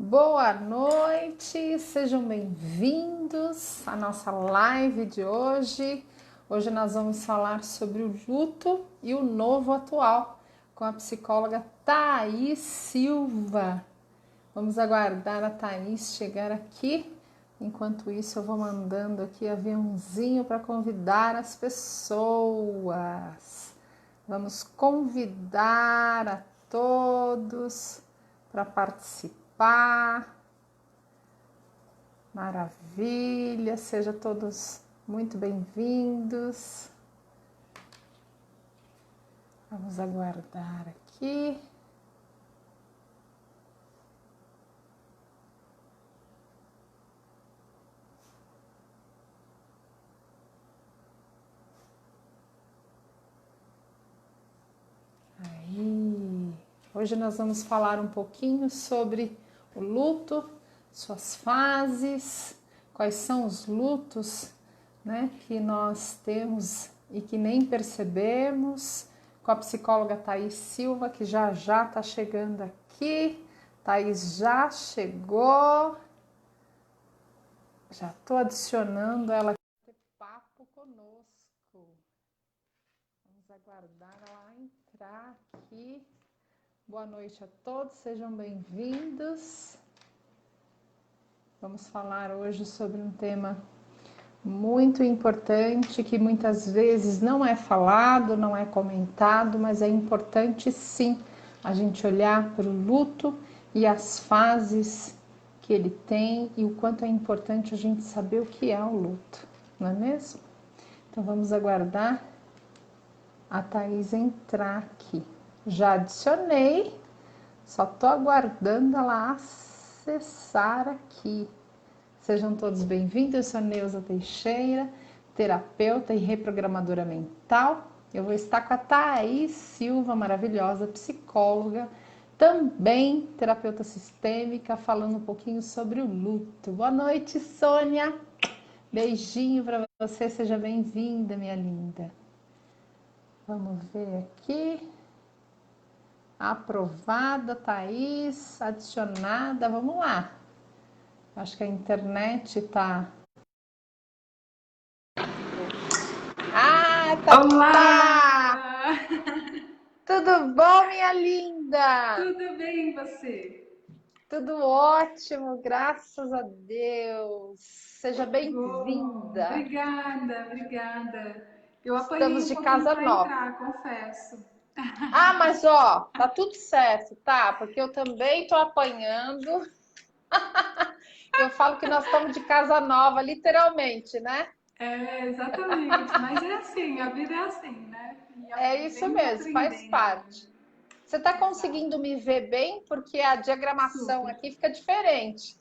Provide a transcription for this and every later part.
Boa noite, sejam bem-vindos à nossa live de hoje. Hoje nós vamos falar sobre o luto e o novo atual com a psicóloga Thaís Silva. Vamos aguardar a Thaís chegar aqui. Enquanto isso, eu vou mandando aqui aviãozinho para convidar as pessoas. Vamos convidar a todos para participar. Maravilha, sejam todos muito bem-vindos. Vamos aguardar aqui. Aí. Hoje nós vamos falar um pouquinho sobre o luto, suas fases, quais são os lutos, né, que nós temos e que nem percebemos, com a psicóloga Thaís Silva, que já está chegando aqui. Thaís já chegou, já estou adicionando ela aqui para ter papo conosco. Vamos aguardar ela entrar aqui. Boa noite a todos, sejam bem-vindos. Vamos falar hoje sobre um tema muito importante que muitas vezes não é falado, não é comentado, mas é importante sim a gente olhar para o luto e as fases que ele tem e o quanto é importante a gente saber o que é o luto, não é mesmo? Então vamos aguardar a Thaís entrar aqui. Já adicionei, só estou aguardando ela acessar aqui. Sejam todos bem-vindos, eu sou Neuza Teixeira, terapeuta e reprogramadora mental. Eu vou estar com a Thaís Silva, maravilhosa psicóloga, também terapeuta sistêmica, falando um pouquinho sobre o luto. Boa noite, Sônia. Beijinho para você, seja bem-vinda, minha linda. Vamos ver aqui. Aprovada, Thaís, adicionada, vamos lá. Acho que a internet tá... Olá! Tudo bom, minha linda? Tudo bem, e você? Tudo ótimo, graças a Deus. Seja bem-vinda. Obrigada. Eu apanhei Estamos um de pouquinho casa para nova. entrar, confesso. Mas ó, tá tudo certo, tá? Porque eu também tô apanhando. Eu falo que nós estamos de casa nova, literalmente, né? É, exatamente, mas é assim, a vida é assim, né? E É isso aprendendo e mesmo, faz aprendendo. parte. Você está Exato, conseguindo me ver bem? Porque a diagramação super. aqui fica diferente.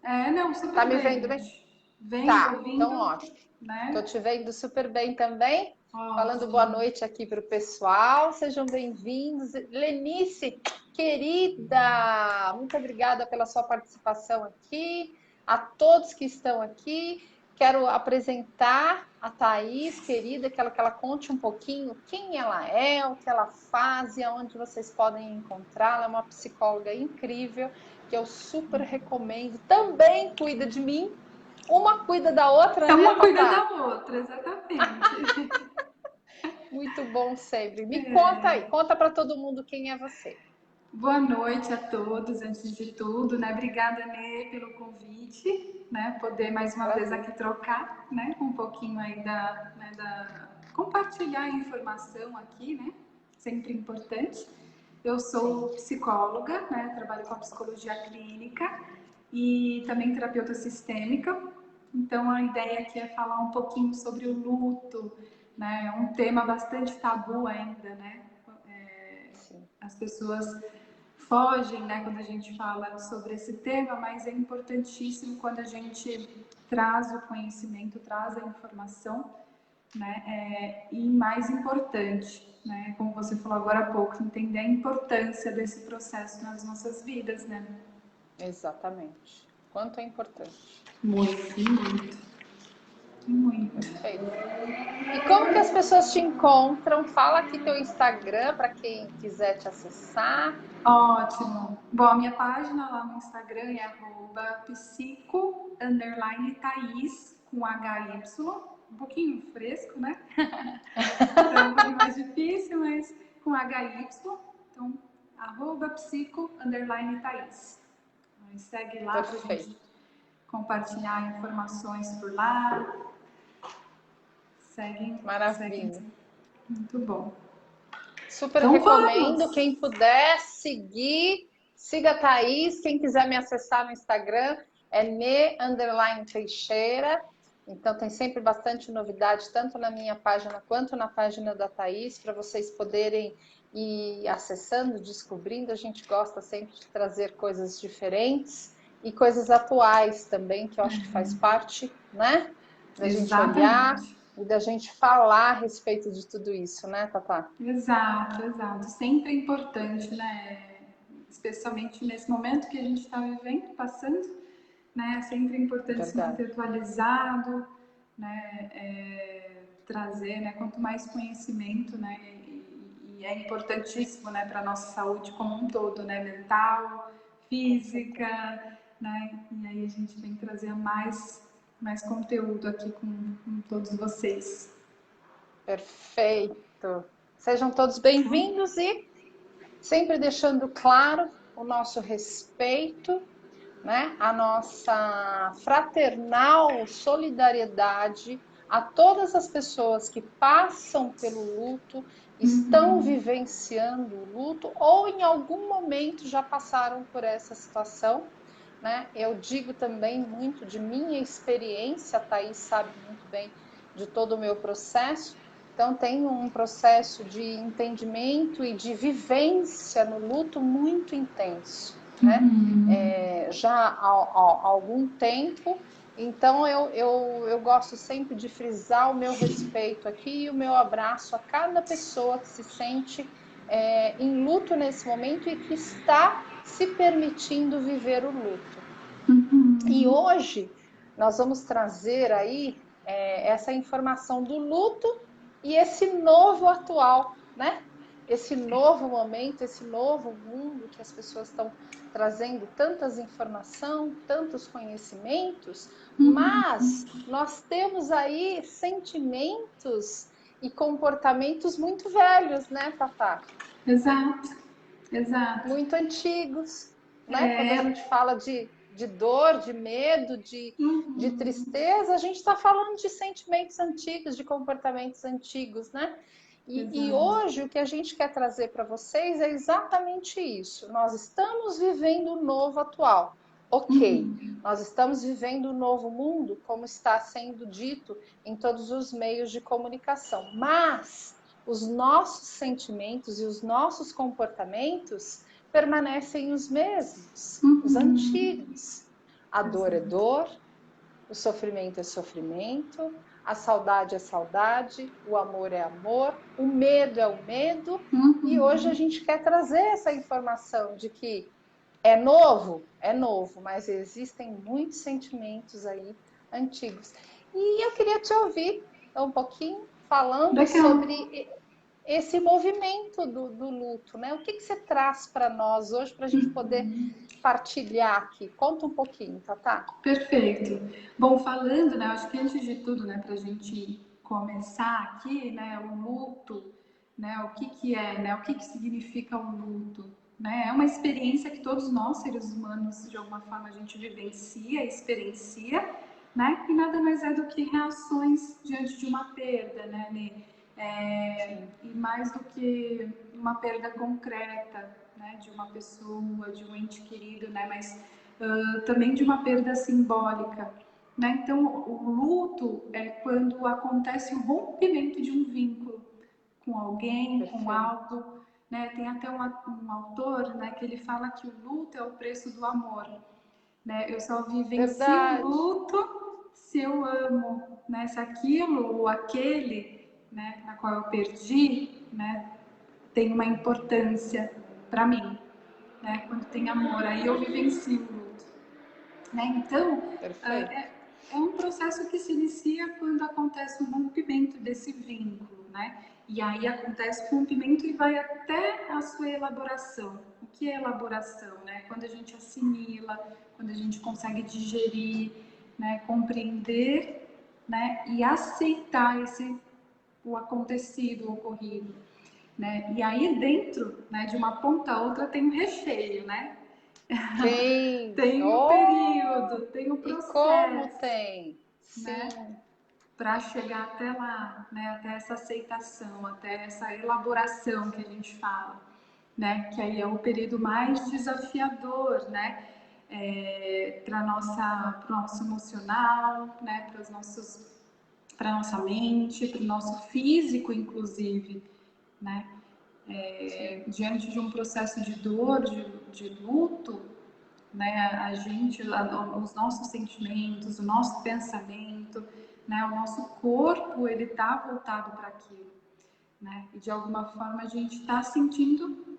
É, não, Tá super me vendo bem. bem? Vendo, Tá, então ouvindo, ótimo. Tô né? te vendo super bem também. Falando boa Ótimo. noite aqui para o pessoal. Sejam bem-vindos. Lenice, querida, muito obrigada pela sua participação aqui. A todos que estão aqui. Quero apresentar a Thaís, querida, que ela conte um pouquinho quem ela é, o que ela faz e aonde vocês podem encontrá-la. Ela é uma psicóloga incrível que eu super recomendo. Também cuida de mim. Uma cuida da outra, É né, uma cuida Tatá? da outra, exatamente. Muito bom sempre. Me conta aí, conta para todo mundo quem é você. Boa noite a todos, antes de tudo, né? Obrigada, Nê, pelo convite, né? Poder mais uma vez Prazer. aqui trocar, né? Um pouquinho aí compartilhar a informação aqui, né? Sempre importante. Eu sou Sim. psicóloga, né? Trabalho com a psicologia clínica e também terapeuta sistêmica. Então a ideia aqui é falar um pouquinho sobre o luto, né? É um tema bastante tabu ainda, né? Sim. As pessoas fogem, né, quando a gente fala sobre esse tema, mas é importantíssimo quando a gente traz o conhecimento, traz a informação, né, e mais importante, né, como você falou agora há pouco, entender a importância desse processo nas nossas vidas, né? Exatamente. Quanto é importante. Muito, muito. Muito. Perfeito. E como que as pessoas te encontram? Fala aqui teu Instagram para quem quiser te acessar. Ótimo. Bom, a minha página lá no Instagram é @psico_thaís com HY. Um pouquinho fresco, né? Então é um pouquinho mais difícil, mas com HY. Então, @psico_thaís. Então, segue lá pra Perfeito. gente compartilhar informações por lá. Segue. Maravilha. Muito bom. Super Então recomendo. vamos! Quem puder seguir, siga a Thaís. Quem quiser me acessar no Instagram é me_teixeira. Então tem sempre bastante novidade, tanto na minha página quanto na página da Thaís, para vocês poderem ir acessando, descobrindo. A gente gosta sempre de trazer coisas diferentes e coisas atuais também, que eu acho que faz parte, né? Da gente olhar Exatamente. e da gente falar a respeito de tudo isso, né, Tatá? Exato, exato. Sempre é importante, né? Especialmente nesse momento que a gente está vivendo, passando, né? É sempre importante se Verdade. manter atualizado, né? Trazer, né? Quanto mais conhecimento, né? E é importantíssimo, né? Para a nossa saúde como um todo, né? Mental, física, né? E aí a gente vem trazer mais conteúdo aqui com todos vocês. Perfeito. Sejam todos bem-vindos e sempre deixando claro o nosso respeito, né? A nossa fraternal solidariedade a todas as pessoas que passam pelo luto, estão vivenciando o luto ou em algum momento já passaram por essa situação, né? Eu digo também muito de minha experiência, a Thaís sabe muito bem de todo o meu processo. Então, tenho um processo de entendimento e de vivência no luto muito intenso, né? Já há algum tempo. Então, eu gosto sempre de frisar o meu respeito aqui e o meu abraço a cada pessoa que se sente em luto nesse momento e que está se permitindo viver o luto. E hoje nós vamos trazer aí essa informação do luto e esse novo atual, né? Esse novo momento, esse novo mundo que as pessoas estão trazendo tantas informações, tantos conhecimentos, mas nós temos aí sentimentos e comportamentos muito velhos, né, Tatá? Exato, exato. Muito antigos, né? Quando a gente fala de dor, de medo, de tristeza, a gente está falando de sentimentos antigos, de comportamentos antigos, né? E Exato. hoje o que a gente quer trazer para vocês é exatamente isso. Nós estamos vivendo o novo atual. Ok, nós estamos vivendo o novo mundo, como está sendo dito em todos os meios de comunicação, mas os nossos sentimentos e os nossos comportamentos permanecem os mesmos, os antigos. A dor é Exato. dor, o sofrimento é sofrimento, a saudade é saudade, o amor é amor, o medo é o medo. E hoje a gente quer trazer essa informação de que é novo, mas existem muitos sentimentos aí antigos. E eu queria te ouvir um pouquinho falando Legal. sobre esse movimento do luto, né? O que você traz para nós hoje para a gente poder partilhar aqui? Conta um pouquinho, Tatá. Perfeito. Bom, falando, né, acho que antes de tudo, né, para a gente começar aqui, né, o luto, né, o que que é, né, o que que significa o luto, né? É uma experiência que todos nós, seres humanos, de alguma forma a gente vivencia, experiencia, né? E nada mais é do que reações diante de uma perda, né, Nê? E mais do que uma perda concreta, né, de uma pessoa, de um ente querido, né, mas também de uma perda simbólica, né? Então, o luto é quando acontece o rompimento de um vínculo com alguém, com Perfeito. algo, né? Tem até um autor, né, que ele fala que o luto é o preço do amor, né? Eu só vivencio o Verdade. luto se eu amo, né? Se aquilo ou aquele, né, na qual eu perdi, né, tem uma importância para mim, né? Quando tem amor, aí eu vivencio o luto, né? Então, Perfeito. É um processo que se inicia quando acontece um rompimento desse vínculo, né? E aí acontece o rompimento e vai até a sua elaboração. O que é elaboração, né? Quando a gente assimila, quando a gente consegue digerir, né? Compreender, né? E aceitar o acontecido, o ocorrido, né? E aí dentro, né, de uma ponta a outra tem um recheio, né? Sim. Tem o Oh, período, tem o e como processo, tem? né? Sim. Para chegar até lá, né? Até essa aceitação, até essa elaboração que a gente fala, né? Que aí é o período mais desafiador, né? Para o nosso emocional, né? Para nossa mente, para o nosso físico, inclusive, né? Diante de um processo de dor, de luto, né, os nossos sentimentos, o nosso pensamento, né, o nosso corpo, ele está voltado para aquilo, né, e de alguma forma a gente está sentindo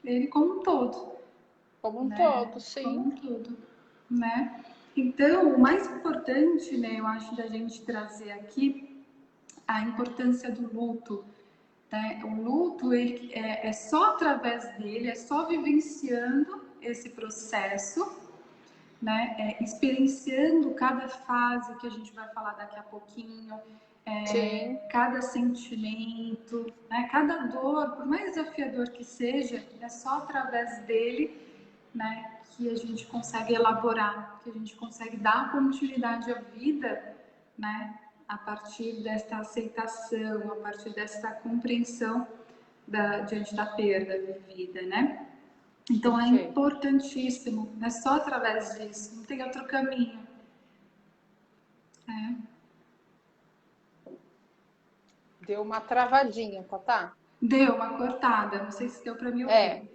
ele como um todo, Como um né, todo, como sim. um todo, né. Então, o mais importante, né, eu acho da gente trazer aqui a importância do luto, né? O luto é só através dele, é só vivenciando esse processo, né? Experienciando cada fase que a gente vai falar daqui a pouquinho, Sim. cada sentimento, né? Cada dor, por mais desafiador que seja, é só através dele, né, que a gente consegue elaborar, que a gente consegue dar continuidade à vida, né, a partir desta aceitação, a partir dessa compreensão diante da perda vivida, né? Então é Perfeito. importantíssimo, é só através disso, não tem outro caminho. É. Deu uma travadinha, Tatá. Deu uma cortada, não sei se deu para me É, ouvir.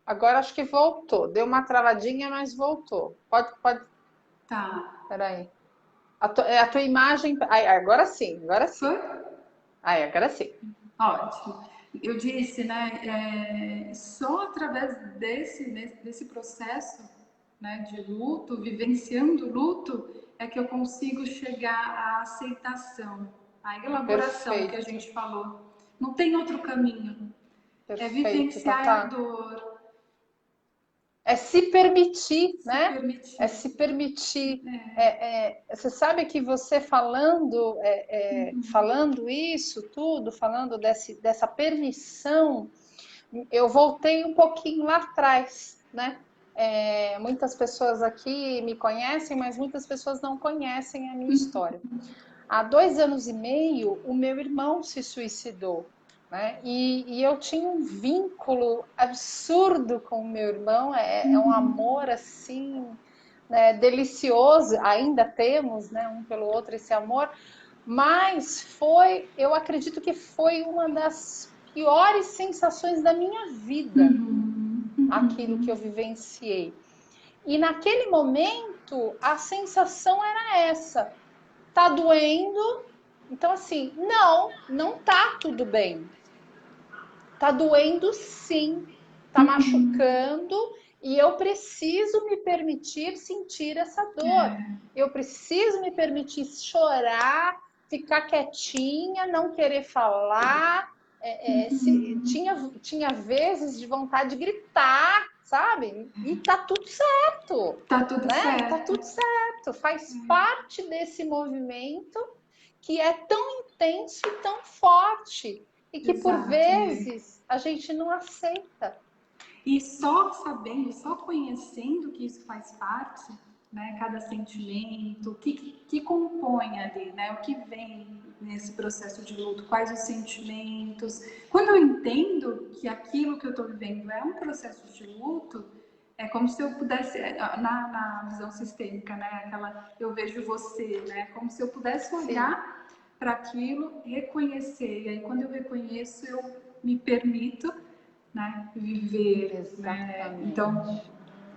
agora acho que voltou. Deu uma travadinha, mas voltou. Pode. Tá. Peraí. A tua imagem. Ai, agora sim, agora sim. Foi? Ai, agora sim. Ótimo. Eu disse, né, só através desse processo, né, de luto, vivenciando o luto, é que eu consigo chegar à aceitação, à elaboração que a Perfeito. gente falou. Não tem outro caminho. É Perfeito, vivenciar a Tatá. dor, É se permitir, se né? É permitir. se permitir. É. Você sabe que você falando, falando isso tudo, falando dessa permissão, eu voltei um pouquinho lá atrás, né? Muitas pessoas aqui me conhecem, mas muitas pessoas não conhecem a minha história. Há 2 anos e meio, o meu irmão se suicidou, né? E eu tinha um vínculo absurdo com o meu irmão, é um amor assim, né, delicioso, ainda temos, né, um pelo outro esse amor, mas eu acredito que foi uma das piores sensações da minha vida, Uhum, aquilo que eu uhum. vivenciei. E naquele momento, a sensação era essa: tá doendo, então, assim, não tá tudo bem. Tá doendo sim, tá machucando e eu preciso me permitir sentir essa dor. Eu preciso me permitir chorar, ficar quietinha, não querer falar. Tinha vezes de vontade de gritar, sabe? E tá tudo certo, Tá tudo né? E tá certo. tudo certo. Faz parte desse movimento que é tão intenso e tão forte e que por Exato, Ney. vezes a gente não aceita. E só sabendo, só conhecendo que isso faz parte, né, cada sentimento, que compõe ali, né, o que vem nesse processo de luto, quais os sentimentos. Quando eu entendo que aquilo que eu estou vivendo é um processo de luto, é como se eu pudesse, na visão sistêmica, né, aquela eu vejo você, né, como se eu pudesse Sim, olhar para aquilo, reconhecer. E aí, quando eu reconheço, eu me permito, né, viver, né? Então exatamente.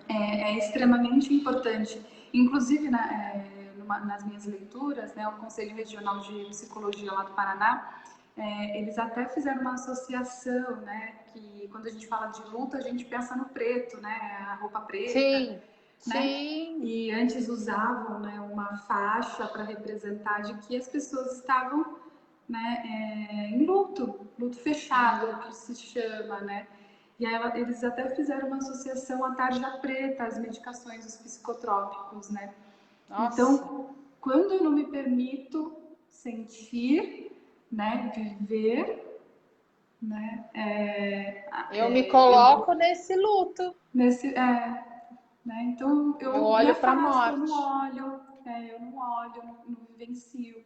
é extremamente importante. Inclusive nas minhas leituras, né, o Conselho Regional de Psicologia lá do Paraná, eles até fizeram uma associação, né, que quando a gente fala de luto a gente pensa no preto, né, a roupa preta. Sim, né? Sim. E antes usavam, né, uma faixa para representar de que as pessoas estavam, né, em luto, luto fechado, que se chama, né? E aí eles até fizeram uma associação à tarja preta, às medicações, os psicotrópicos, né? Nossa. Então, quando eu não me permito sentir, né, viver, né, Eu me eu coloco nesse luto. nesse, né, então Eu eu me olho para a afasto, eu não morte. olho, eu não vivencio,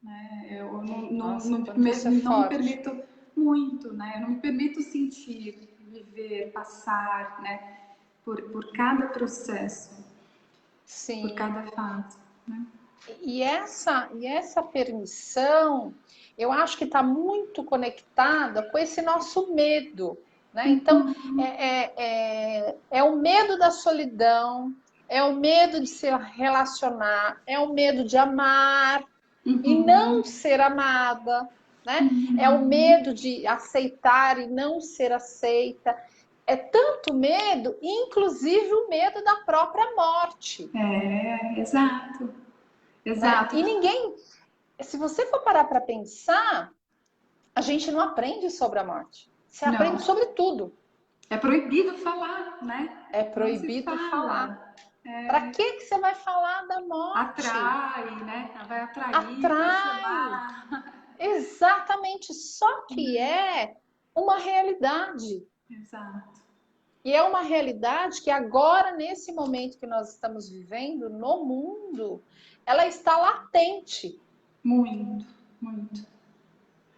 né, eu Nossa, quanto isso é não me forte. permito muito, né, eu não me permito sentir, viver, passar, né, por cada processo, por Sim. cada fase, né? E essa permissão, eu acho que está muito conectada com esse nosso medo, né? Então, é o medo da solidão, é o medo de se relacionar, é o medo de amar e não Uhum. ser amada, né? É o Uhum. medo de aceitar e não ser aceita. É tanto medo, inclusive o medo da própria morte, Exato, né? exato. E ninguém, se você for parar para pensar, a gente não aprende sobre a morte. Você aprende Não, sobre tudo. é proibido falar, né? É Não se proibido falar. fala. Para que você vai falar da morte? Atrai, né? Vai atrair, vai Atrai. chamar. Exatamente. Só que é uma realidade. Exato. E é uma realidade que agora, nesse momento que nós estamos vivendo no mundo, ela está latente. Muito, muito,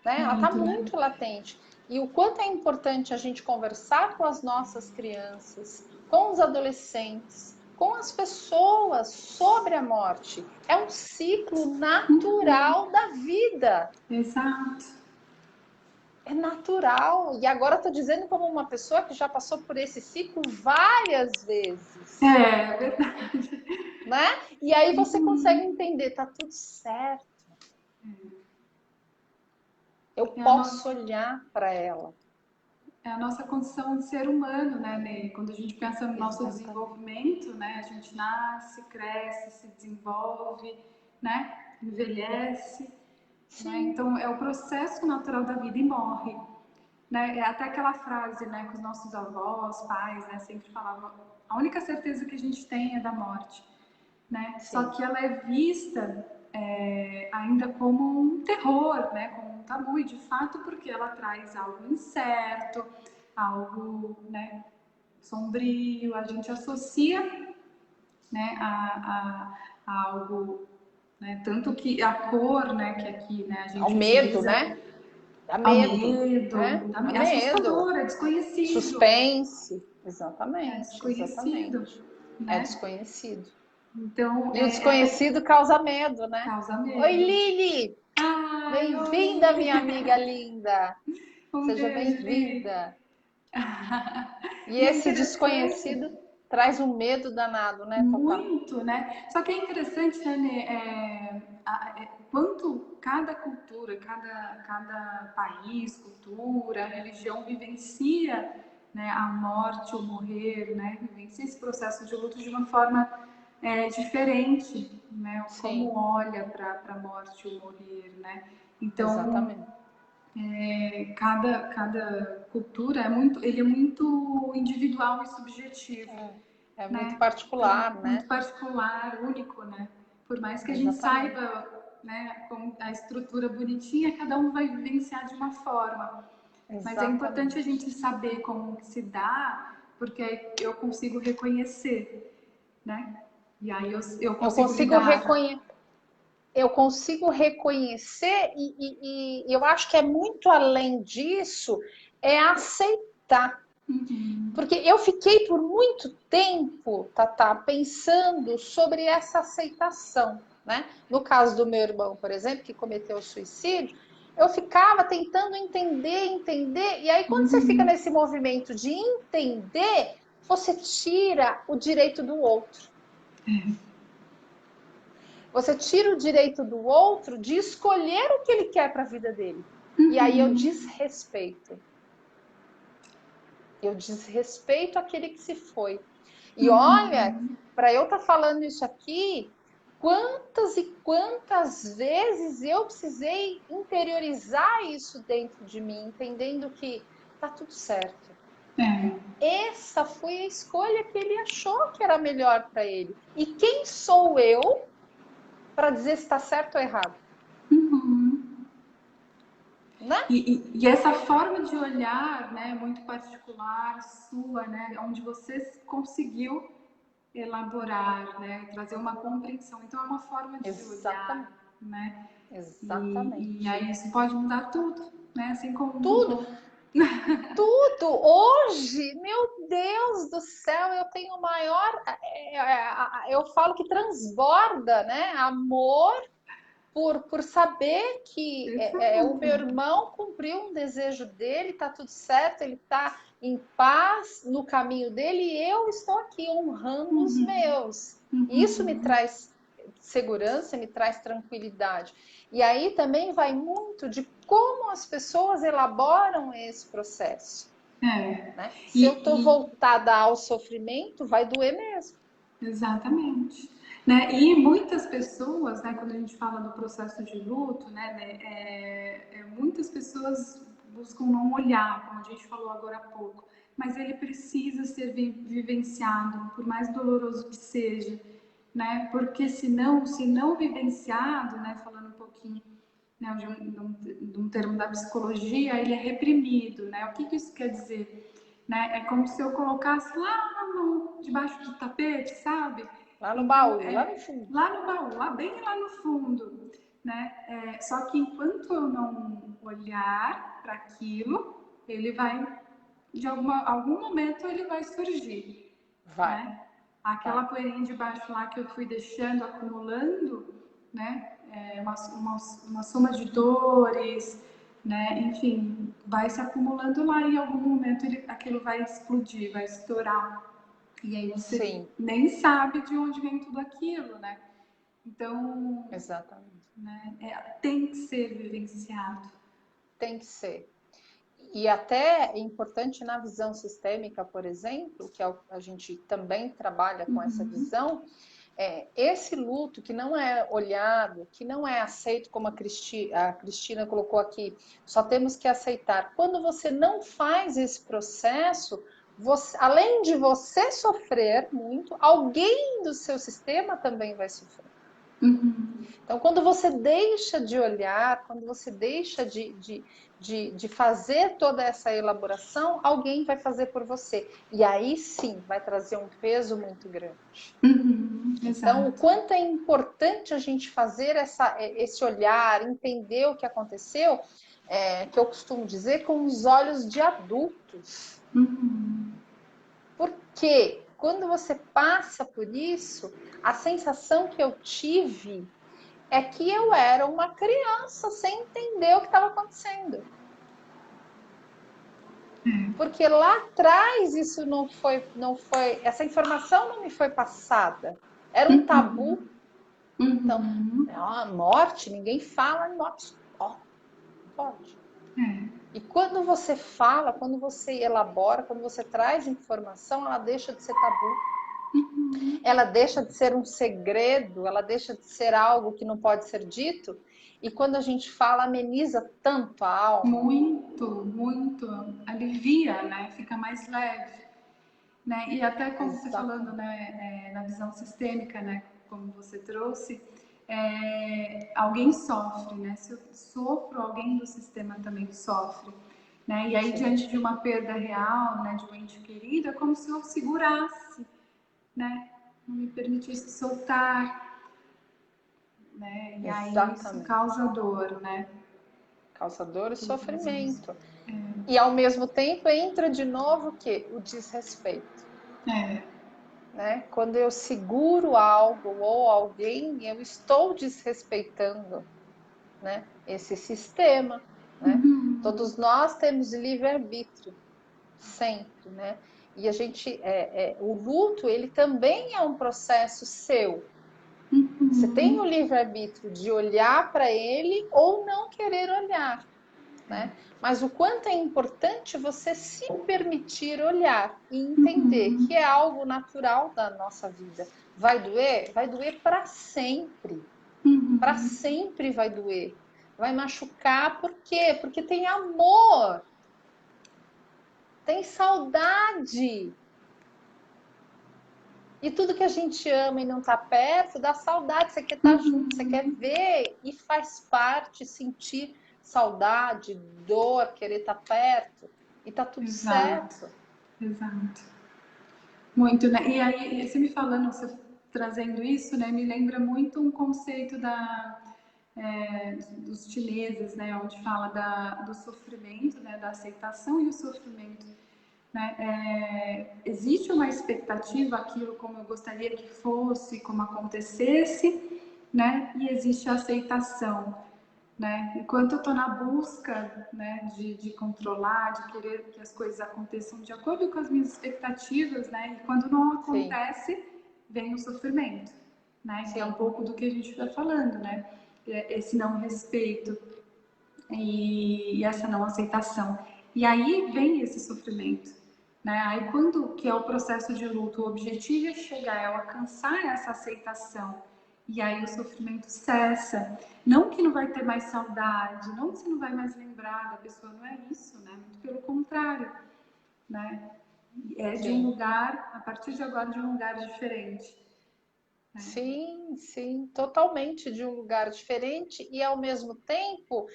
Né? Ela está muito, né? muito latente. E o quanto é importante a gente conversar com as nossas crianças, com os adolescentes, com as pessoas sobre a morte. É um ciclo natural da vida. Exato. É natural. E agora estou dizendo como uma pessoa que já passou por esse ciclo várias vezes. É verdade. Né? E aí você consegue entender, tá tudo certo. Eu É a posso nossa, olhar para ela. é a nossa condição de ser humano, né, Ney? Quando a gente pensa no nosso Exatamente. desenvolvimento, né? A gente nasce, cresce, se desenvolve, né? Envelhece, né? Sim. Então é o processo natural da vida e morre, né? É até aquela frase, né, que os nossos avós, pais, né, sempre falavam: a única certeza que a gente tem é da morte, né? Só Sim. que ela é vista ainda como um terror, né? Como um tabu, e de fato porque ela traz algo incerto, algo, né, sombrio, a gente associa, né, a algo, né, tanto que a cor, né, que aqui, né, a Ao gente medo, utiliza né? Dá ao medo, né? medo, Dá é medo. assustador, é desconhecido, Suspense. é Exatamente, desconhecido, exatamente. É né? desconhecido. Então, E o desconhecido causa medo, né? causa Oi, medo. Lili! Ai, Bem-vinda, oi! minha amiga linda! Um Seja beijo, Ney. bem-vinda. E E é esse interessante, desconhecido traz um medo danado, né, Tatá? muito, né? Só que é interessante, né, Ney, quanto cada cultura, cada país, cultura, religião vivencia, né, a morte, o morrer, né? Vivencia esse processo de luto de uma forma diferente, né? Como Sim, olha para a morte, o morrer, né? Então, exatamente. cada cultura ele é muito individual e subjetivo, É muito né? Então, particular, muito né? particular, único, né? Por mais que a gente Exatamente. saiba, né, como a estrutura bonitinha, cada um vai vivenciar de uma forma. Mas é importante a Exatamente. gente saber como que se dá, porque aí eu consigo reconhecer, né? E aí eu Eu consigo consigo lidar. reconhecer. Eu consigo reconhecer e eu acho que é muito além disso, é aceitar. Uhum. Porque eu fiquei por muito tempo, Tatá, pensando sobre essa aceitação, né? No caso do meu irmão, por exemplo, que cometeu suicídio, eu ficava tentando entender, e aí quando você fica Uhum. nesse movimento de entender, você tira o direito do outro. Você tira o direito do outro de escolher o que ele quer para a vida dele. E aí eu Uhum. desrespeito. Eu desrespeito aquele que se foi. E olha, para eu estar falando isso aqui, quantas e quantas vezes eu precisei interiorizar isso dentro de mim, entendendo que tá tudo certo. Essa foi a escolha que ele achou que era melhor para ele. E quem sou eu para dizer se está certo ou errado? Né? E essa forma de olhar, né, muito particular, sua, né, onde você conseguiu elaborar, né, trazer uma compreensão. Então, é uma forma de olhar, né? Exatamente. E aí isso pode mudar tudo, né? Assim como tudo. mudou. Tudo. Hoje, meu Deus do céu, eu tenho o maior... Eu falo que transborda, né? Amor por saber que o meu irmão cumpriu um desejo dele, tá tudo certo, ele tá em paz no caminho dele e eu estou aqui honrando os meus. Isso me traz segurança, me traz tranquilidade. E aí também vai muito de como as pessoas elaboram esse processo. Né? Se eu estou voltada ao sofrimento, vai doer mesmo. Exatamente. Né? E muitas pessoas, né, quando a gente fala do processo de luto, né, muitas pessoas buscam não olhar, como a gente falou agora há pouco, mas ele precisa ser vivenciado, por mais doloroso que seja, né? Porque senão, se não vivenciado, né, falando um pouquinho, né, de um termo da psicologia, ele é reprimido, né? O que isso quer dizer? Né? É como se eu colocasse lá debaixo do tapete, sabe? Lá no Então, baú, lá no fundo. Lá no baú, lá bem lá no fundo, né? Só que enquanto eu não olhar para aquilo, ele vai, de algum momento, ele vai surgir. Vai. Né? Aquela poeirinha de baixo lá que eu fui deixando, acumulando, né? Uma soma de dores, né? Enfim, vai se acumulando lá e em algum momento aquilo vai explodir, vai estourar. E aí você nem sabe de onde vem tudo aquilo, né? Então, exatamente. Né? Tem que ser vivenciado. Tem que ser. E até é importante na visão sistêmica, por exemplo, que a gente também trabalha com essa visão, esse luto que não é olhado, que não é aceito, como a Cristina colocou aqui, só temos que aceitar. Quando você não faz esse processo, além de você sofrer muito, alguém do seu sistema também vai sofrer. Então, quando você deixa de olhar, quando você deixa de fazer toda essa elaboração, alguém vai fazer por você. E aí sim vai trazer um peso muito grande. Então, o quanto é importante a gente fazer esse olhar, entender o que aconteceu, que eu costumo dizer, com os olhos de adultos. Porque quando você passa por isso, a sensação que eu tive é que eu era uma criança sem entender o que estava acontecendo. Porque lá atrás isso não foi, essa informação não me foi passada. Era um tabu. Então, a morte, ninguém fala em morte. Pode. E quando você fala, quando você elabora, quando você traz informação, ela deixa de ser tabu. Ela deixa de ser um segredo, ela deixa de ser algo que não pode ser dito. E quando a gente fala, ameniza tanto a alma. Muito, muito. Alivia, né? Fica mais leve. Né? E até como você falando, né, na visão sistêmica, né, como você trouxe, alguém sofre, né? Se eu sofro, alguém do sistema também sofre. Né? E aí, diante de uma perda real, né, de um ente querido, é como se eu segurasse, né? Não me permitisse soltar. Né? E aí isso causa dor, né? Causa dor e sofrimento. E ao mesmo tempo entra de novo o quê? O desrespeito. Né? Quando eu seguro algo ou alguém, eu estou desrespeitando, né, esse sistema. Né? Todos nós temos livre-arbítrio, sempre. Né? E a gente, o luto, ele também é um processo seu. Você tem o livre-arbítrio de olhar para ele ou não querer olhar. né? Mas o quanto é importante você se permitir olhar e entender que é algo natural da nossa vida. Vai doer? Vai doer para sempre. Para sempre vai doer. Vai machucar, por quê? Porque tem amor, tem saudade. E tudo que a gente ama e não está perto, dá saudade, você quer estar junto, você quer ver e faz parte sentir saudade, dor, querer estar perto e tá tudo certo. Exato. Muito, né? E aí, você me falando, você trazendo isso, né, me lembra muito um conceito dos chineses, né, onde fala do sofrimento, né, da aceitação e o sofrimento. Né? Existe uma expectativa, aquilo como eu gostaria que fosse, como acontecesse, né? E existe a aceitação. Né? Enquanto eu estou na busca, né, de controlar, de querer que as coisas aconteçam de acordo com as minhas expectativas, né? E quando não acontece, vem o sofrimento, né? Que é um pouco do que a gente está falando, né? Esse não respeito e essa não aceitação. E aí vem esse sofrimento, né? Aí quando que é o processo de luto, o objetivo é chegar, é alcançar essa aceitação. E aí o sofrimento cessa. Não que não vai ter mais saudade, não que você não vai mais lembrar da pessoa, não é isso, né? Muito pelo contrário, né? É de um lugar, a partir de agora, de um lugar diferente. Né? Sim, sim, totalmente de um lugar diferente e ao mesmo tempo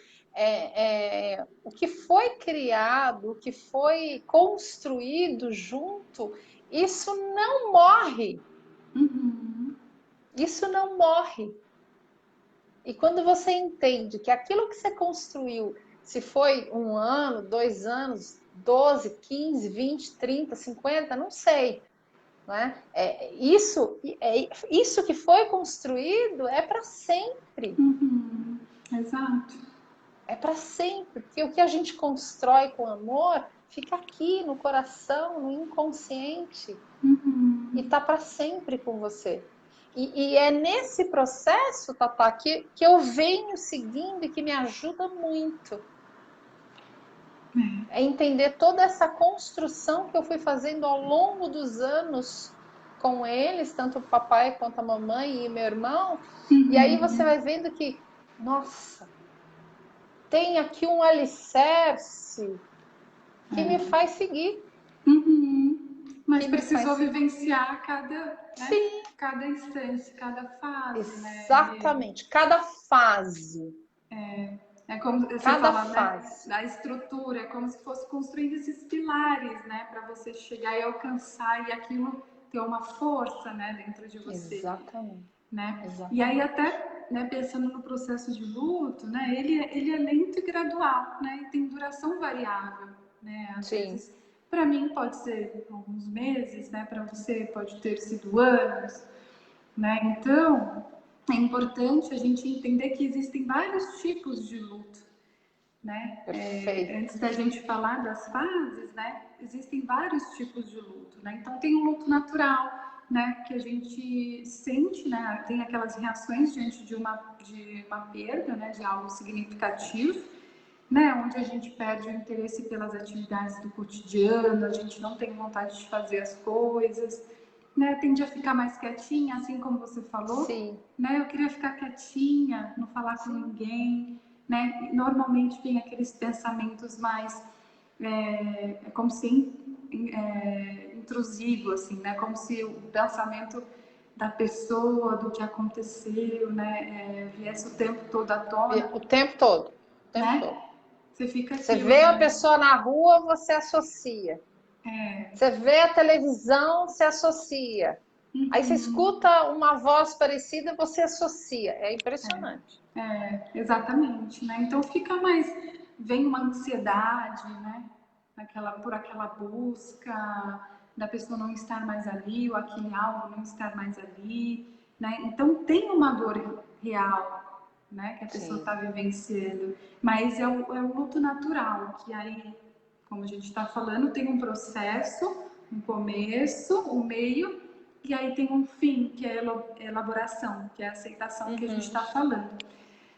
o que foi criado, o que foi construído junto, isso não morre. Isso não morre. E quando você entende que aquilo que você construiu, se foi 1 ano, 2 anos, 12, 15, 20, 30, 50, não sei. Né? Isso que foi construído é para sempre. Exato. É para sempre. Porque o que a gente constrói com amor fica aqui no coração, no inconsciente. E está para sempre com você. E é nesse processo, Tatá, que eu venho seguindo e que me ajuda muito. É entender toda essa construção que eu fui fazendo ao longo dos anos com eles, tanto o papai quanto a mamãe e meu irmão. E aí você vai vendo que, nossa, tem aqui um alicerce que me faz seguir. Mas precisou vivenciar cada instante, cada fase. Exatamente, né? Cada fase. É como você fala, né, da estrutura, é como se fosse construindo esses pilares, né, para você chegar e alcançar e aquilo ter uma força, né, dentro de você. Exatamente. Né? Exatamente. E aí até, né, pensando no processo de luto, né, ele é lento e gradual, né, e tem duração variável, né, às vezes para mim pode ser alguns meses, né, para você pode ter sido anos, né, então é importante a gente entender que existem vários tipos de luto, né? Antes da gente falar das fases, né? Existem vários tipos de luto, né? Então tem o luto natural, né? Que a gente sente, né? Tem aquelas reações diante de uma perda, né? De algo significativo, né? Onde a gente perde o interesse pelas atividades do cotidiano, a gente não tem vontade de fazer as coisas, né? Tende a ficar mais quietinha, assim como você falou. Né? Eu queria ficar quietinha, não falar com ninguém, né? Normalmente vem aqueles pensamentos mais como se intrusivo, assim, né? Como se o pensamento da pessoa, do que aconteceu, né? Viesse o tempo todo à tona. O tempo todo. Você fica você vê a pessoa na rua, você associa. Você vê a televisão, você associa. Aí você escuta uma voz parecida, você associa. É impressionante. Exatamente, né? Então fica mais... Vem uma ansiedade, né? Por aquela busca da pessoa não estar mais ali, ou aquele algo não estar mais ali, né? Então tem uma dor real, né? Que a pessoa está vivenciando. Mas é o luto natural, que aí, como a gente está falando, tem um processo, um começo, um meio, e aí tem um fim, que é a elaboração, que é a aceitação que a gente está falando.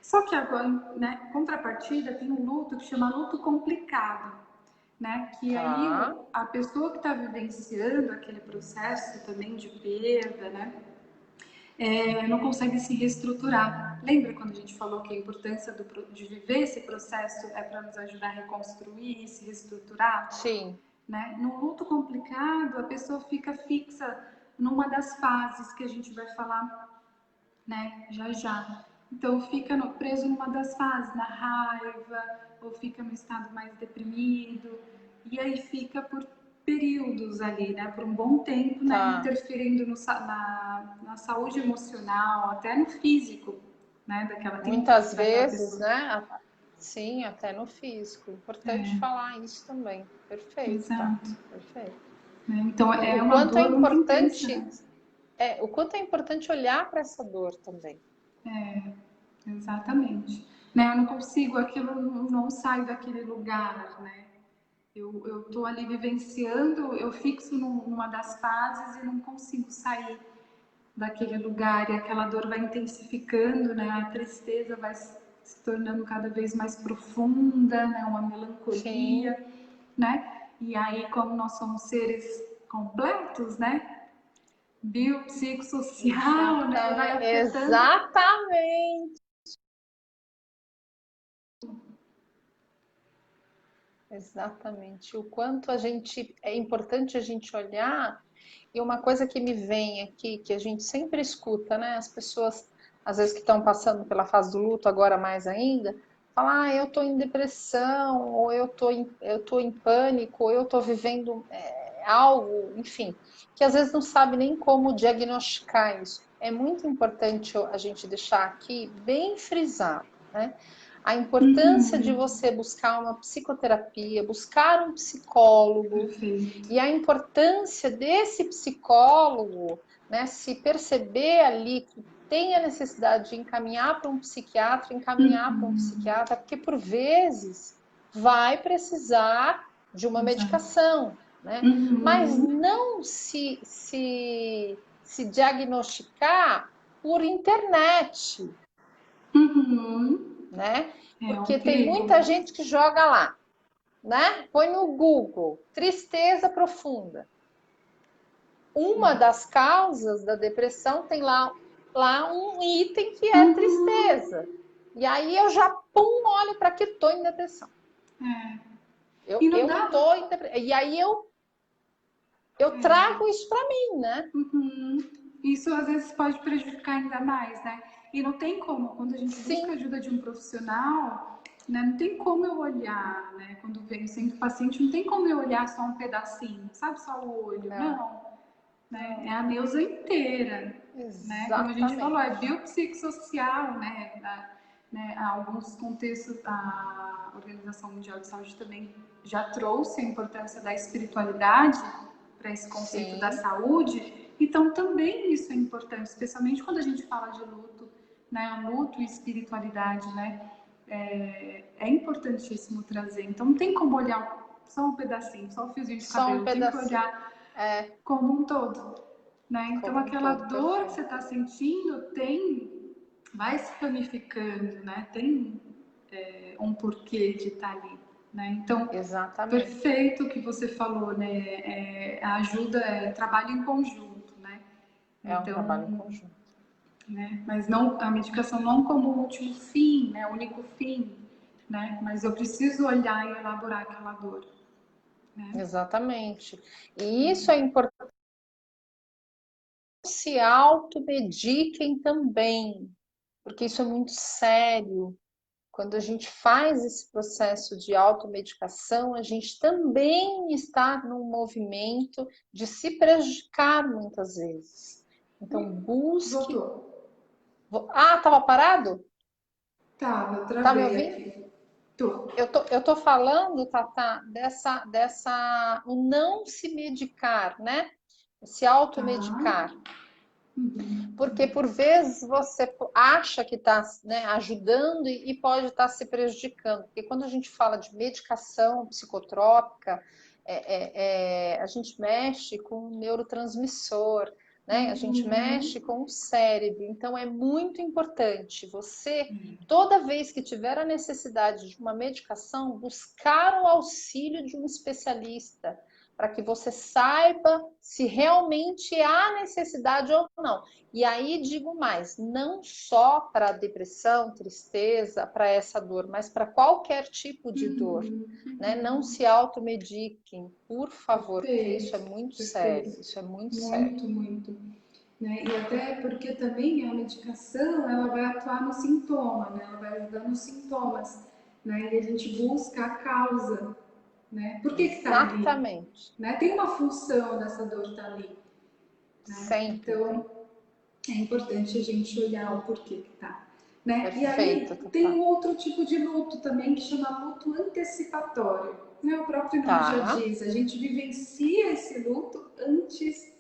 Só que agora, né, contrapartida, tem um luto que chama luto complicado, né? Que aí Tá. a pessoa que está vivenciando aquele processo também de perda, né? Não consegue se reestruturar. Lembra quando a gente falou que a importância de viver esse processo é para nos ajudar a reconstruir e se reestruturar? Sim. Né? No luto complicado, a pessoa fica fixa numa das fases que a gente vai falar, né, já já. Então fica preso numa das fases, na raiva, ou fica no estado mais deprimido, e aí fica por períodos ali, né, por um bom tempo, né, Tá. interferindo na saúde emocional, até no físico, né, Muitas daquela vezes, pessoa. né? Sim, até no físico. Importante falar isso também. Perfeito, tá? Exato. Perfeito. Né? Então E é uma dor muito intensa, né? o quanto é importante olhar para essa dor também. Exatamente. Né? Eu não consigo, aquilo não sai daquele lugar, né? Eu tô ali vivenciando, eu fixo numa das fases e não consigo sair daquele lugar e aquela dor vai intensificando, né? A tristeza vai se tornando cada vez mais profunda, né? Uma Sim, melancolia, né? E aí, como nós somos seres completos, né? Biopsicossocial, né? Vai afetando. exatamente. Exatamente. O quanto a gente é importante a gente olhar, e uma coisa que me vem aqui, que a gente sempre escuta, né? As pessoas, às vezes, que estão passando pela fase do luto, agora mais ainda, falar, eu estou em depressão, ou eu tô em pânico, ou eu estou vivendo algo, enfim, que às vezes não sabe nem como diagnosticar isso. É muito importante a gente deixar aqui bem frisado, né? A importância de Uhum, você buscar uma psicoterapia, buscar um psicólogo, perfeito. e a importância desse psicólogo, né, se perceber ali que tem a necessidade de encaminhar para um psiquiatra, encaminhar para um Uhum, psiquiatra, porque por vezes vai precisar de uma exato. medicação, né? Mas Uhum, não se diagnosticar por internet, uhum. né? É um Porque tem perigo muita mesmo. gente que joga lá, né? Põe no Google, tristeza profunda. Uma das causas da depressão tem lá um item que é Uhum. tristeza. E aí eu já, pum, olho para que estou em depressão. É. E não Eu dá. tô em depressão. E aí eu trago isso para mim, né? Uhum. Isso às vezes pode prejudicar ainda mais, né? E não tem como, quando a gente busca Sim, ajuda de um profissional, né? Não tem como eu olhar, né? Quando vem sendo paciente, não tem como eu olhar só um pedacinho, sabe? Só o olho. não, Não, né? É não, a Neuza inteira, né? Como a gente falou, é exatamente. biopsicossocial, né? Há alguns contextos, a Organização Mundial de Saúde também já trouxe a importância da espiritualidade para esse conceito da Sim, saúde, então também isso é importante, especialmente quando a gente fala de luto, né? Luto e espiritualidade, né? É importantíssimo trazer. Então não tem como olhar só um pedacinho, só um fiozinho de só um cabelo, tem que pedacinho. olhar É, como um todo, né? Então como um aquela todo, dor que você perfeito. está sentindo vai se ramificando, né? Tem um porquê de estar ali, né? Então, Exatamente. perfeito o que você falou, né? A ajuda é trabalho em conjunto, né? É um trabalho em Então, conjunto. né? Mas não a medicação não como último fim, né? O único fim, né? Mas eu preciso olhar e elaborar aquela dor, né? Exatamente. E isso é importante, se automediquem também, porque isso é muito sério. Quando a gente faz esse processo de automedicação, a gente também está num movimento de se prejudicar muitas vezes. Então, busque. Voltou. Ah, estava parado? Tá, eu Tá me travei ouvindo? aqui. Tô. Eu tô falando, Tata, o não se medicar, né? Se Tá. automedicar. Uhum. Porque por vezes você acha que está, né, ajudando e pode estar se prejudicando. Porque quando a gente fala de medicação psicotrópica, a gente mexe com um neurotransmissor. né? A gente mexe Uhum. com o cérebro, então é muito importante você, toda vez que tiver a necessidade de uma medicação, buscar o auxílio de um especialista, para que você saiba se realmente há necessidade ou não. E aí digo mais, não só para depressão, tristeza, para essa dor, mas para qualquer tipo de dor, Uhum. né? Não Uhum. se automediquem, por favor, porque isso é Perfeito, muito sério, perfeito. isso é muito sério. Muito, muito. Né? E até porque também a medicação, ela vai atuar no sintoma, né? Ela vai ajudar nos sintomas, né? E a gente busca a causa, né? Por que está ali? Exatamente. Né? Tem uma função dessa dor estar ali, né? Sempre tem. Então, é importante a gente olhar o porquê que tá. Né? E Perfeito, aí tem Tatá. um outro tipo de luto também que chama luto antecipatório. Né? O próprio nome já Tá, diz, a gente vivencia esse luto antes,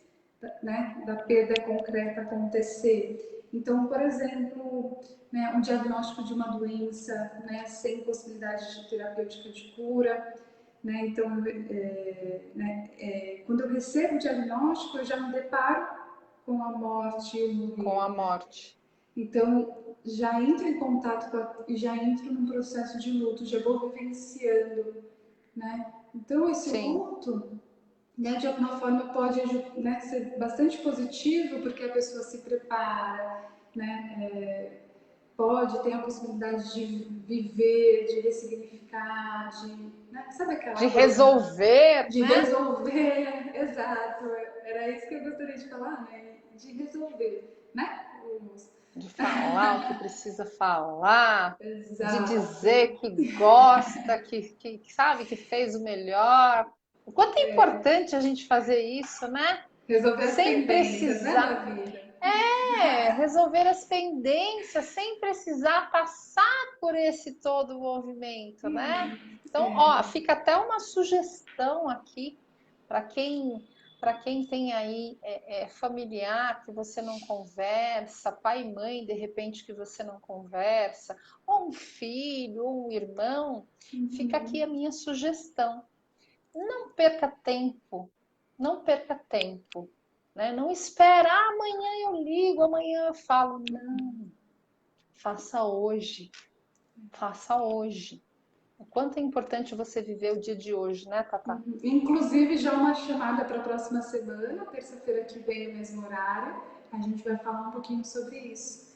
né, da perda concreta acontecer. Então, por exemplo, né, um diagnóstico de uma doença, né, sem possibilidade de terapêutica de cura. Né? Então, quando eu recebo o diagnóstico, eu já me deparo com a morte e o com a morrer. morte. Então, já entro em contato e já entro num processo de luto, já vou vivenciando, né? Então, esse Sim, luto, né, de alguma forma pode, né, ser bastante positivo, porque a pessoa se prepara, né? Pode ter a possibilidade de viver, de ressignificar, de, né? Sabe de aquela coisa resolver, de né? resolver, exato, era isso que eu gostaria de falar, né? De resolver, né? De falar o que precisa falar, de Exato. dizer que gosta, que sabe que fez o melhor. O quanto é importante a gente fazer isso, né? Resolver as Sem pendências, né, precisar. da vida. Resolver as pendências sem precisar passar por esse todo movimento, né? Então, ó, fica até uma sugestão aqui para quem tem aí familiar que você não conversa, pai e mãe de repente que você não conversa, ou um filho, ou um irmão, fica aqui a minha sugestão. Não perca tempo, não perca tempo, né? Não espera, amanhã eu ligo, amanhã eu falo. Não, faça hoje, faça hoje. O quanto é importante você viver o dia de hoje, né, Tata? Inclusive, já uma chamada para a próxima semana, terça-feira que vem, no mesmo horário, a gente vai falar um pouquinho sobre isso,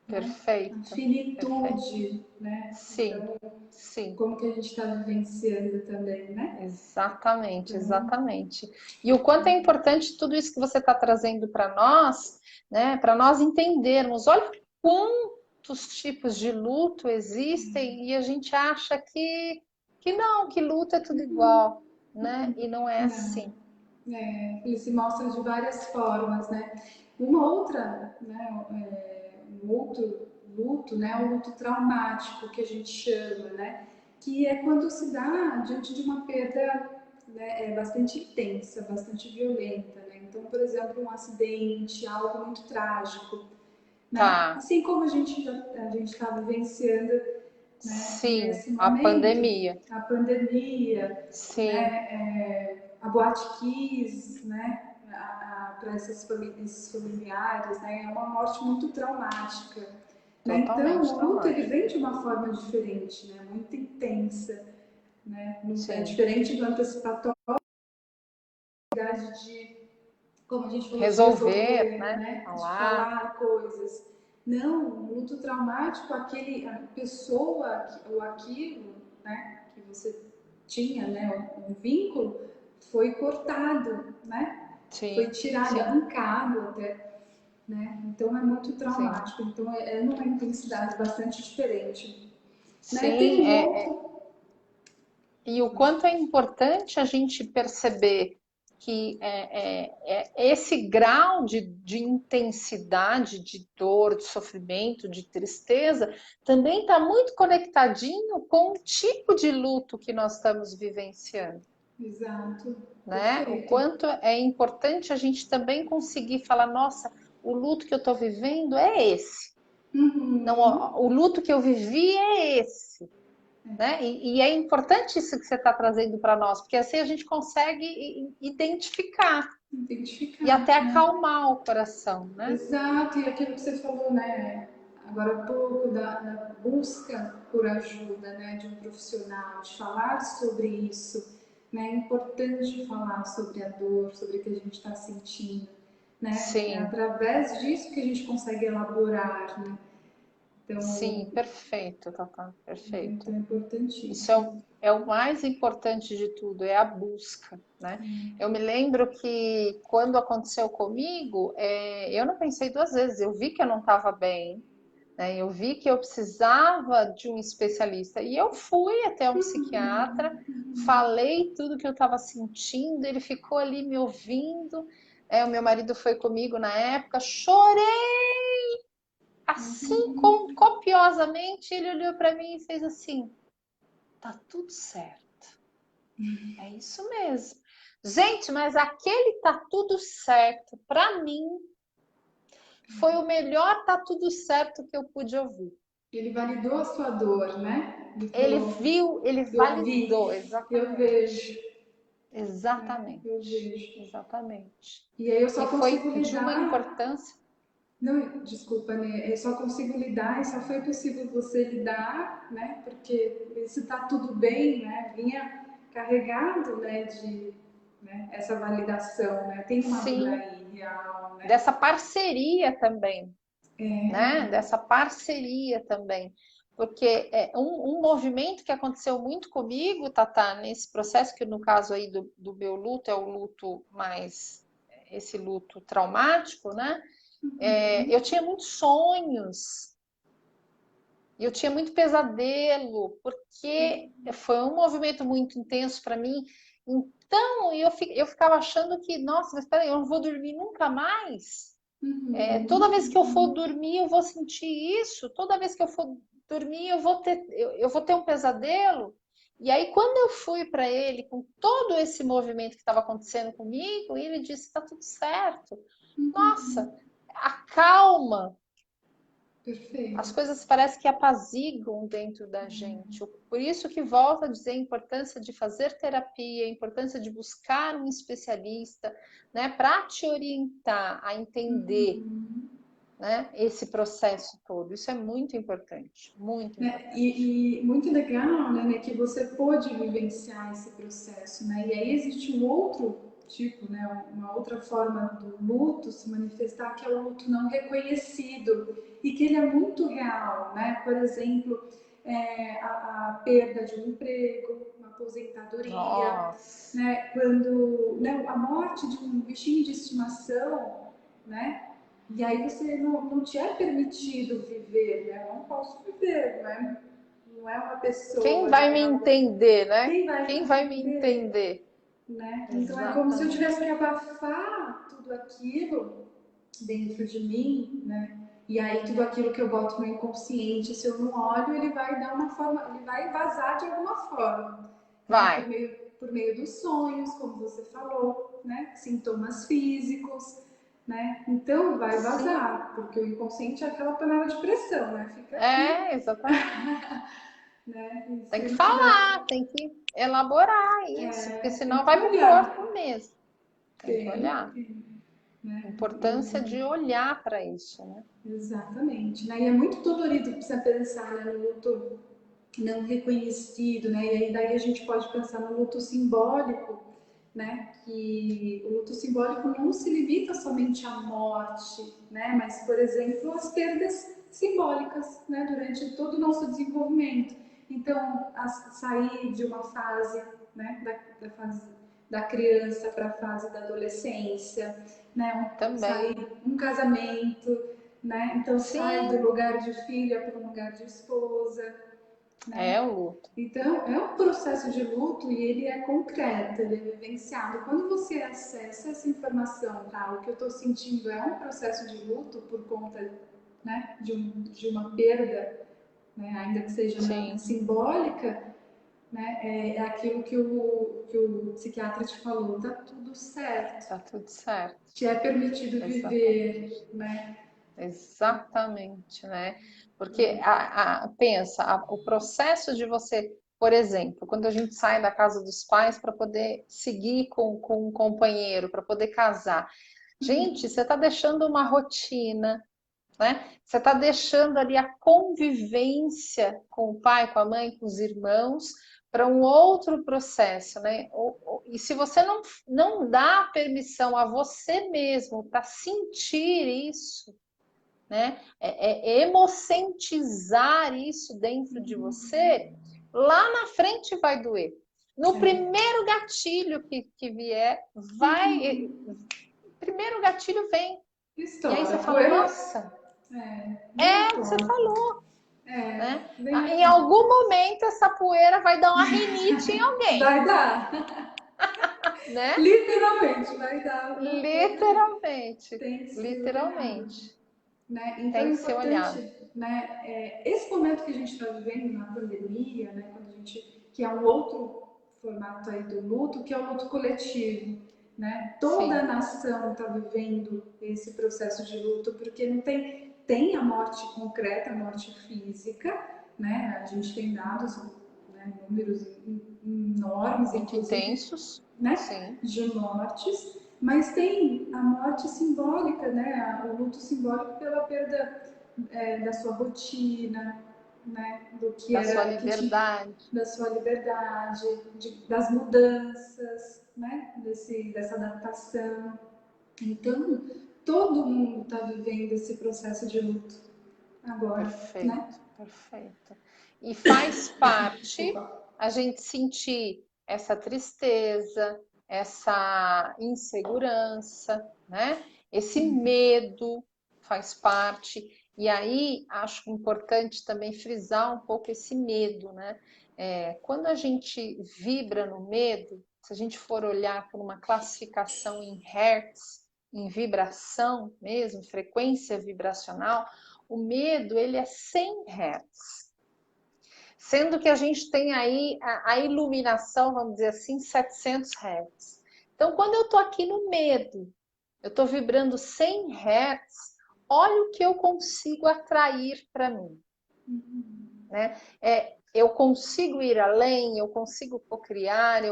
né? A Perfeito, perfeito. finitude, né? Sim, Então, sim. como que a gente está vivenciando também, né? Exatamente, Então, exatamente. E o quanto é importante tudo isso que você está trazendo para nós, né? Para nós entendermos. Olha quantos tipos de luto existem e a gente acha que não, que luto é tudo igual, né? E não é não. assim. Ele se mostra de várias formas, né? Uma outra, né, um outro luto, né, o luto traumático que a gente chama, né, que é quando se dá diante de uma perda, né, bastante intensa, bastante violenta, né? Então, por exemplo, um acidente, algo muito trágico, né? Tá. Assim como a gente está vivenciando, né, Sim, nesse a momento, pandemia. a pandemia, Sim, né, a Boate Kiss, né, para esses familiares, né, é uma morte muito traumática. Né? Então, totalmente o luto ele traumático. vem de uma forma diferente, né, muito intensa, né, é Sim. diferente do antecipatório, de, como a gente falou, de Resolver, resolver, né? né, de Falar. falar coisas. Não, o luto traumático, a pessoa ou aquilo, né, que você tinha, né, um vínculo, foi cortado, né, foi Sim, tirado, sim, arrancado até, né, então é muito sim. traumático, então é numa intensidade bastante diferente, né, tem Sim, um outro, e o quanto é importante a gente perceber que esse grau de intensidade, de dor, de sofrimento, de tristeza, também está muito conectadinho com o tipo de luto que nós estamos vivenciando, exato, né? O perfeito, quanto é importante a gente também conseguir falar, nossa, o luto que eu estou vivendo é esse. Não, uhum. o luto que eu vivi é esse. né? E é importante isso que você está trazendo para nós, porque assim a gente consegue identificar e até Identificar, né? acalmar o coração, né? Exato, e aquilo que você falou, né, agora há pouco, da busca por ajuda, né, de um profissional, de falar sobre isso, né, é importante falar sobre a dor, sobre o que a gente está sentindo, né, é Sim, através disso que a gente consegue elaborar, né, então, sim, perfeito, Tata, então perfeito. é Isso importantíssimo. é o mais importante de tudo, é a busca, né? Eu me lembro que quando aconteceu comigo, eu não pensei duas vezes, eu vi que eu não estava bem, né? Eu vi que eu precisava de um especialista e eu fui até um psiquiatra, falei tudo que eu estava sentindo, ele ficou ali me ouvindo. O meu marido foi comigo na época, chorei assim, copiosamente. Ele olhou para mim e fez assim: tá tudo certo. É isso mesmo. Gente, mas aquele tá tudo certo, para mim, foi o melhor tá tudo certo que eu pude ouvir. Ele validou a sua dor, né? Ele Ele falou, viu, ele eu vi, validou, eu vejo, exatamente. né? Eu Exatamente. vejo. Exatamente. E aí eu E só foi consigo de uma lidar. importância. Não, desculpa, né? Eu só consigo lidar e só foi possível você lidar, né? Porque se tá tudo bem, né? Vinha carregado, né? De né? Essa validação, né? Tem uma dor Sim, aí real, né? dessa parceria também, né? Dessa parceria também. Porque um movimento que aconteceu muito comigo, Tatá, nesse processo, que no caso aí do meu luto é o luto mais, esse luto traumático, né? Eu tinha muitos sonhos, e eu tinha muito pesadelo, porque foi um movimento muito intenso para mim. Então eu ficava achando que, nossa, mas peraí, eu não vou dormir nunca mais. Toda vez que eu for dormir, eu vou sentir isso. Toda vez que eu for dormir, eu vou ter um pesadelo. E aí, quando eu fui para ele com todo esse movimento que estava acontecendo comigo, ele disse: está tudo certo. Nossa, acalma. As Perfeito. coisas parecem que apaziguam dentro da gente. Por isso que volto a dizer a importância de fazer terapia, a importância de buscar um especialista, né, para te orientar a entender, né, esse processo todo. Isso é muito importante, muito Né? importante. E muito legal, né, que você pôde vivenciar esse processo, né? E aí existe um outro tipo, né, uma outra forma do luto se manifestar, que é o luto não reconhecido e que ele é muito real, né? Por exemplo, a perda de um emprego, uma aposentadoria, Nossa, né? Quando, né, a morte de um bichinho de estimação, né? E aí você não te é permitido viver, né? Eu não posso viver, né? Não é uma quem pessoa, vai né? me É algo. entender, né? Quem vai Quem me vai me entender, entender? né? Então é como se eu tivesse Exatamente. que abafar tudo aquilo dentro de mim, né? E aí tudo aquilo que eu boto no inconsciente, se eu não olho, ele vai dar uma forma, ele vai vazar de alguma forma, né? Vai. Por meio dos sonhos, como você falou, né? Sintomas físicos, né? Então vai Sim. vazar, porque o inconsciente é aquela panela de pressão, né? Fica aqui, Exatamente. né? E Tem se que não tiver, falar, tem que elaborar isso, porque tem senão que vai pro olhar, corpo mesmo. Tem que tem, olhar. né? Importância de olhar para isso, né? Exatamente, né? E é muito dolorido você pensar, né, no luto não reconhecido, né? E aí daí a gente pode pensar no luto simbólico, né? Que o luto simbólico não se limita somente à morte, né? Mas, por exemplo, as perdas simbólicas, né? Durante todo o nosso desenvolvimento. Então, sair de uma fase, né? Da fase da criança para a fase da adolescência, né? Também. Sair um casamento, né? Então sai do Sim, lugar de filha para um lugar de esposa, é né? o luto. Então, é um processo de luto e ele é concreto, ele é vivenciado. Quando você acessa essa informação, tá? O que eu estou sentindo é um processo de luto por conta, né, de uma perda, né, ainda que seja Sim, simbólica, né, é aquilo que o psiquiatra te falou, tá tudo certo. tá tudo certo. Te é permitido Exatamente. viver, né? Exatamente, né? Porque pensa, o processo de você, por exemplo, quando a gente sai da casa dos pais para poder seguir com um companheiro, para poder casar. Gente, você está deixando uma rotina, né? Você está deixando ali a convivência com o pai, com a mãe, com os irmãos, para um outro processo, né? E se você não dá permissão a você mesmo para sentir isso, né? Emocentizar isso dentro de você, lá na frente vai doer. No primeiro gatilho que vier, primeiro gatilho vem. E aí você fala, nossa, o que você falou. Né? Em algum momento essa poeira vai dar uma rinite em alguém. Vai dar. Né? Literalmente, vai dar. Literalmente. Tem que ser literalmente. Né? Então Tem é que ser olhado. importante, né? Esse momento que a gente está vivendo na pandemia, né? Quando a gente, que é um outro formato aí do luto, que é o luto coletivo, né? Toda a nação está vivendo esse processo de luto, porque não tem a morte concreta, a morte física, né? A gente tem dados, né? Números enormes, muito intensos, né? Sim. De mortes. Mas tem a morte simbólica, né? O luto simbólico pela perda da sua rotina, né? Do que da era sua liberdade, da sua liberdade, das mudanças, né? Dessa adaptação. Então, todo mundo está vivendo esse processo de luto agora, perfeito, né? perfeito. E faz parte a gente sentir essa tristeza, essa insegurança, né? Esse medo faz parte. E aí acho importante também frisar um pouco esse medo, né? Quando a gente vibra no medo, se a gente for olhar por uma classificação em hertz, em vibração mesmo, frequência vibracional, o medo ele é 100 Hz. Sendo que a gente tem aí a iluminação, vamos dizer assim, 700 Hz. Então, quando eu estou aqui no medo, eu estou vibrando 100 Hz, olha o que eu consigo atrair para mim. Né? Eu consigo ir além, eu consigo cocriar,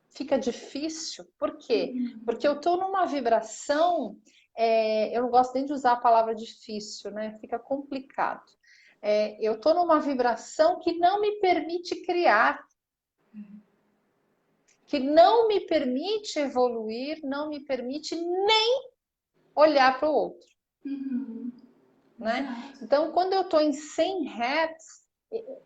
fica difícil. Por quê? Porque eu estou numa vibração, eu não gosto nem de usar a palavra difícil, né? Fica complicado. Eu estou numa vibração que não me permite criar, que não me permite evoluir, não me permite nem olhar para o outro. Né? Então, quando eu estou em 100 Hz,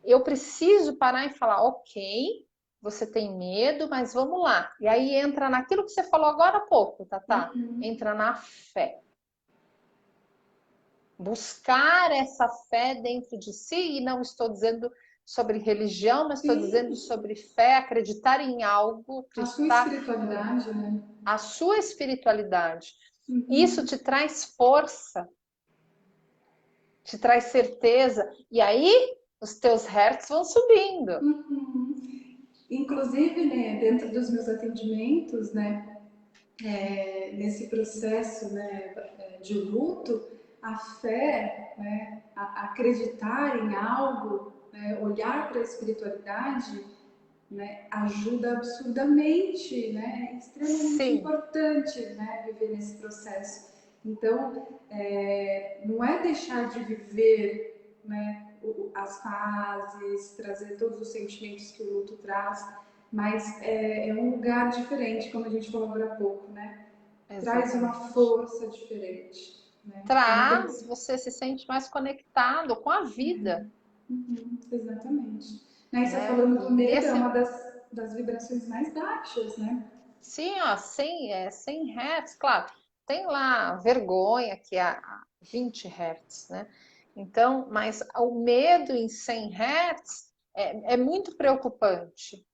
eu preciso parar e falar, ok, você tem medo, mas vamos lá. E aí entra naquilo que você falou agora há pouco, Tatá. Entra na fé. Buscar essa fé dentro de si, e não estou dizendo sobre religião, mas estou dizendo sobre fé, acreditar em algo, acreditar... A sua espiritualidade, né? A sua espiritualidade. Isso te traz força, te traz certeza, e aí os teus hertz vão subindo. Inclusive, né, dentro dos meus atendimentos, né, nesse processo, né, de luto, a fé, né, acreditar em algo, né, olhar para a espiritualidade, né, ajuda absurdamente, né, é extremamente importante, né, viver nesse processo. Então, não é deixar de viver, né, as fases, trazer todos os sentimentos que o luto traz, mas é um lugar diferente, como a gente falou agora há pouco, né? Traz uma força diferente. Né? Traz, você se sente mais conectado com a vida. Exatamente. Né? E você falando do medo, é uma das vibrações mais baixas, né? Sim, ó, 100 Hz, claro. Tem lá vergonha, que é a 20 Hz, né? Então, mas o medo em 100 Hz é muito preocupante.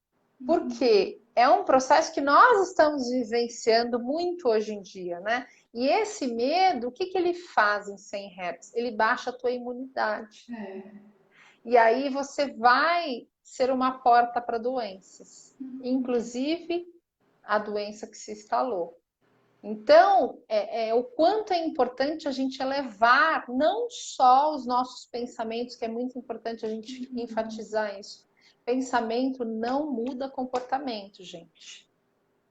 Porque é um processo que nós estamos vivenciando muito hoje em dia, né? E esse medo, o que ele faz em 100 Hz? Ele baixa a tua imunidade. E aí você vai ser uma porta para doenças, inclusive a doença que se instalou. Então, o quanto é importante a gente elevar não só os nossos pensamentos, que é muito importante a gente enfatizar isso. Pensamento não muda comportamento, gente.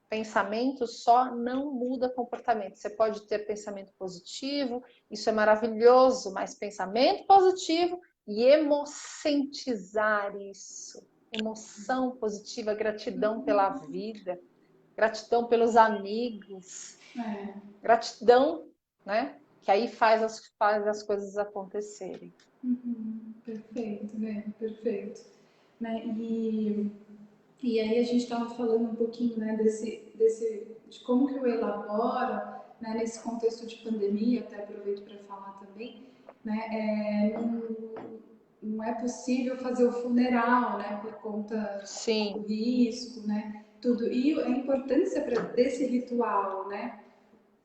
Pensamento só não muda comportamento. Você pode ter pensamento positivo, isso é maravilhoso, mas pensamento positivo e emocentizar isso. Emoção positiva, gratidão pela vida, gratidão pelos amigos, gratidão, né? Que aí faz as coisas acontecerem. Perfeito, né? Perfeito. Né? E aí a gente estava falando um pouquinho, né, de como que eu elaboro, né, nesse contexto de pandemia, até aproveito para falar também, né, não é possível fazer o funeral, né, por conta do Sim. risco, né, tudo. E a importância desse ritual, né,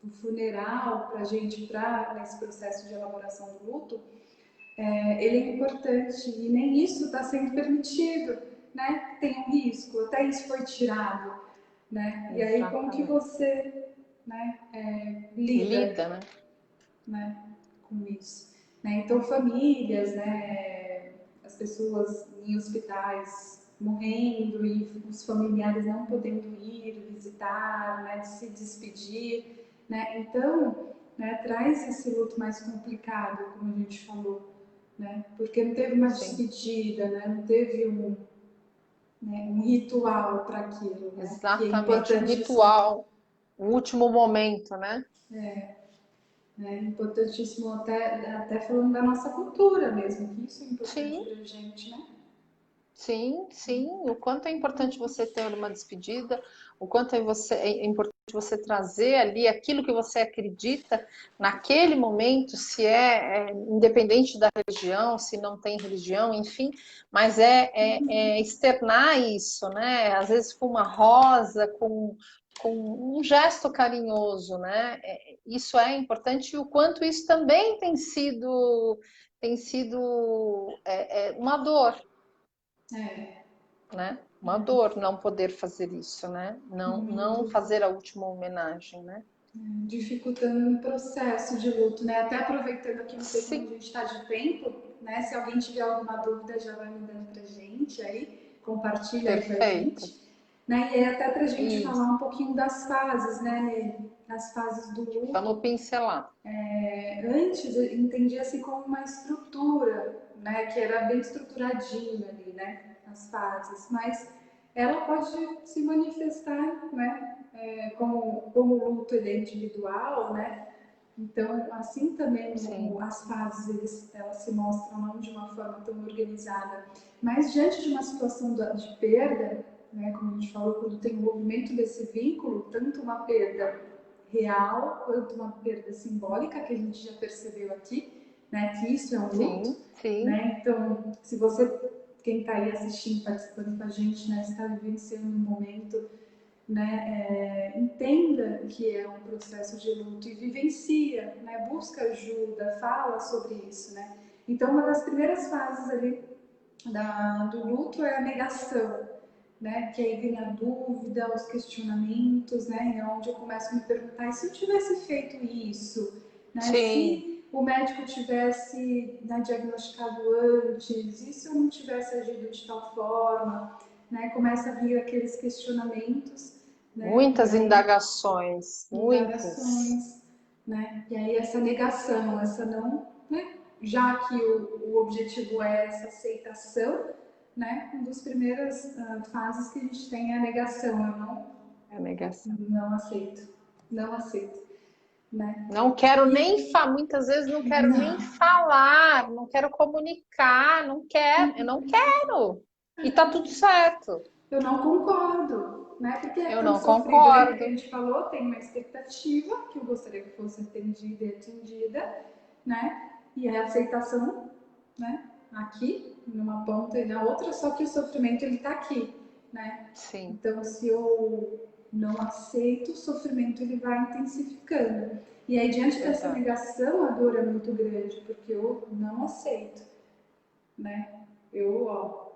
o funeral para a gente, nesse processo de elaboração do luto, ele é importante e nem isso está sendo permitido, né? Tem um risco, até isso foi tirado, né? E aí como que você, né, lida, Né? né, com isso? Né? Então famílias, né, as pessoas em hospitais morrendo e os familiares não podendo ir visitar, né, de se despedir, né? Então, né, traz esse luto mais complicado, como a gente falou, né? Porque não teve uma despedida, né? Não teve um ritual para aquilo, né? Que é Exatamente, um importantíssimo. ritual, um último momento, né? Né? Importantíssimo até falando da nossa cultura mesmo, que isso é importante Sim, para a gente, né? sim, sim. O quanto é importante você ter uma despedida, o quanto é importante você trazer ali aquilo que você acredita naquele momento, se independente da religião, se não tem religião, enfim, mas é externar isso, né? Às vezes com uma rosa, com um gesto carinhoso, né? Isso é importante e o quanto isso também tem sido uma dor, É, né? Uma dor não poder fazer isso, né? Não muito. fazer a última homenagem, né? Dificultando o processo de luto, né? Até aproveitando aqui, não sei como a Sim, gente está de tempo, né? Se alguém tiver alguma dúvida, já vai mandando pra gente aí, compartilha aí com a perfeito. gente. Né? E aí até pra gente falar Isso. um pouquinho das fases, né, Nele? As fases do Vamos luto. pincelar. Antes eu entendia-se como uma estrutura, né? Que era bem estruturadinha ali, né? As fases, mas ela pode se manifestar, né? Como o luto ele é individual, né? Então, assim também Sim, as fases elas se mostram não de uma forma tão organizada, mas diante de uma situação de perda, né, como a gente falou, quando tem o movimento desse vínculo, tanto uma perda real quanto uma perda simbólica, que a gente já percebeu aqui, né, que isso é um luto, sim, sim, né? Então, se você, quem está aí assistindo, participando com a gente, né, está vivenciando um momento, né, entenda que é um processo de luto e vivencia, né, busca ajuda, fala sobre isso, né. Então, uma das primeiras fases ali do luto é a negação, né, que aí vem a dúvida, os questionamentos, né, onde eu começo a me perguntar, e se eu tivesse feito isso, né, sim, se o médico tivesse, né, diagnosticado antes, e se eu não tivesse agido de tal forma, né, começa a vir aqueles questionamentos, né, e muitas aí indagações, muitas. indagações, né, e aí essa negação, essa não, né, já que o objetivo é essa aceitação, né, uma das primeiras fases que a gente tem é a negação, eu É negação. não aceito, não aceito, né, Não quero nem e falar, muitas vezes não quero nem não, falar, não quero comunicar, não quero, eu não quero. E tá tudo certo. eu não concordo, né, porque é Eu tão não sofrido, lembra que a concordo. gente falou, tem uma expectativa que eu gostaria que fosse atendida e atendida, né, e a aceitação, né, aqui, numa ponta e na outra, só que o sofrimento ele tá aqui, né? Sim, Então, se eu não aceito, o sofrimento ele vai intensificando. E aí, diante dessa verdade. negação, a dor é muito grande, porque eu não aceito, né? Eu, ó,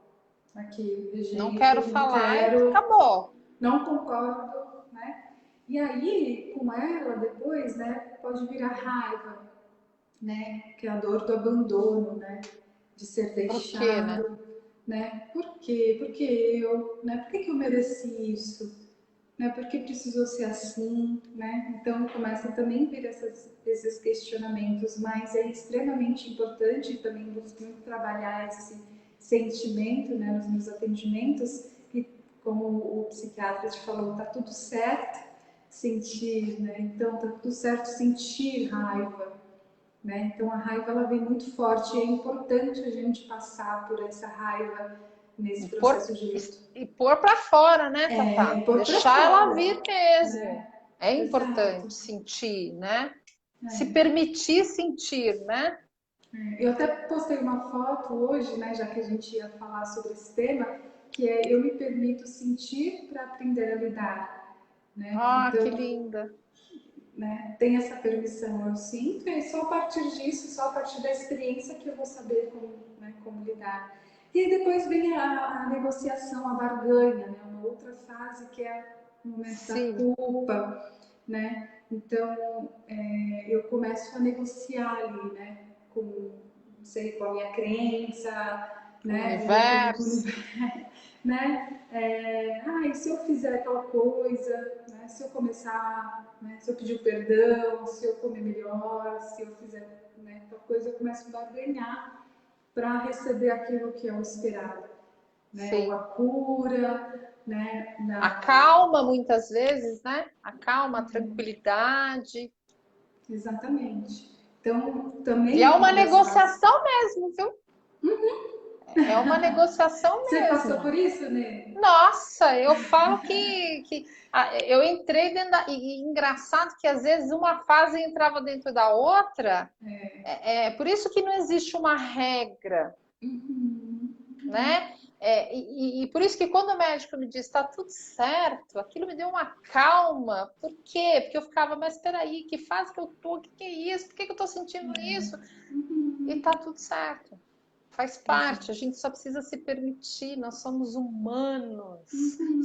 aqui, Não rejeito, quero não falar e quero, acabou. não concordo, né? E aí, com ela, depois, né, pode virar raiva, né, que é a dor do abandono, né, de ser Por quê, né? deixado, né, por quê? Porque eu, né, por que que eu mereci isso? Né, por que precisou ser assim, né? Então começa também a vir esses questionamentos, mas é extremamente importante, também busco muito trabalhar esse sentimento, né, nos meus atendimentos, que como o psiquiatra te falou, tá tudo certo sentir, né? Então tá tudo certo sentir raiva, né? Então a raiva ela vem muito forte e é importante a gente passar por essa raiva nesse E pôr, processo de luto. e pôr para fora, né, É, Tatá? e pôr pra Deixar ela fora, vir mesmo. né? É Exato. importante sentir, né? Se É. permitir sentir, né? Eu até postei uma foto hoje, né, já que a gente ia falar sobre esse tema, que é eu me permito sentir para aprender a lidar, né? Ah, que Então, linda. né, tem essa permissão, eu sinto, e só a partir disso, só a partir da experiência que eu vou saber como, né, como lidar. E aí depois vem a negociação, a barganha, né, uma outra fase que é o momento da Sim, culpa, né? Então, eu começo a negociar ali, né, com, não sei, com a minha crença, o né, ou universo. né? E se eu fizer aquela coisa, né? Se eu começar, né? Se eu pedir o perdão, se eu comer melhor, se eu fizer, né? Tal coisa, eu começo a ganhar para receber aquilo que é o esperado, né? Ou a Sim. cura, né? A calma, muitas vezes, né? A calma, a tranquilidade. Exatamente. Então, E é também uma uma das fases. negociação mesmo, viu? É uma negociação Você passou mesmo. por isso, né? Nossa, eu falo eu entrei dentro e engraçado que às vezes uma fase entrava dentro da outra. É por isso que não existe uma regra, Uhum. né? E por isso que quando o médico me disse está tudo certo, aquilo me deu uma calma. Por quê? Porque eu ficava, mas espera aí, que fase que eu tô? O que que é isso? Por que que eu tô sentindo isso? E tá tudo certo. Faz parte, a gente só precisa se permitir, nós somos humanos,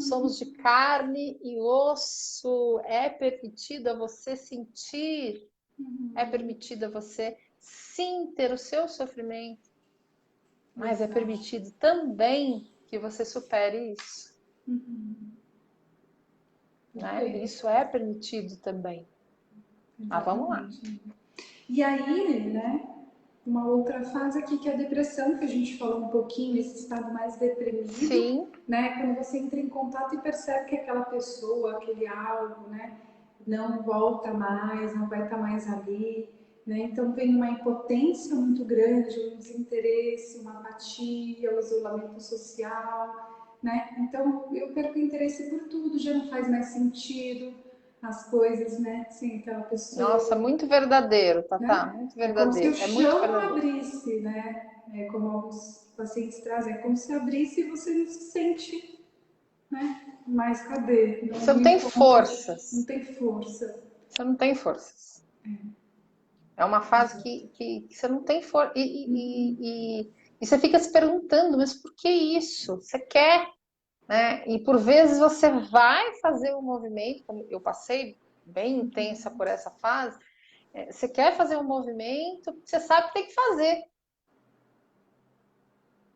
somos de carne e osso. É permitido a você sentir, é permitido a você sim ter o seu sofrimento, mas é Exato. permitido também que você supere isso, né? Perfeito. Isso é permitido também. Mas vamos lá. Exatamente. E aí, né, uma outra fase aqui que é a depressão, que a gente falou um pouquinho, esse estado mais deprimido, Sim, né, quando você entra em contato e percebe que aquela pessoa, aquele algo, né, não volta mais, não vai estar mais ali, né, então vem uma impotência muito grande, um desinteresse, uma apatia, o isolamento social, né, então eu perco o interesse por tudo, já não faz mais sentido as coisas, né, sem aquela nossa, pessoa, muito verdadeiro, Tatá, né? muito É como se o verdadeiro, é muito chão verdadeiro. abrisse, né? É como alguns pacientes trazem, é como se abrisse e você não se sente, né? Mas cadê? Não, Você não não tem encontra, não forças, tem força. você não tem forças. É uma fase que você não tem força. E você fica se perguntando, mas por que isso? Você quer, né? E por vezes você vai fazer um movimento, como eu passei bem intensa por essa fase, você quer fazer um movimento, você sabe que tem que fazer,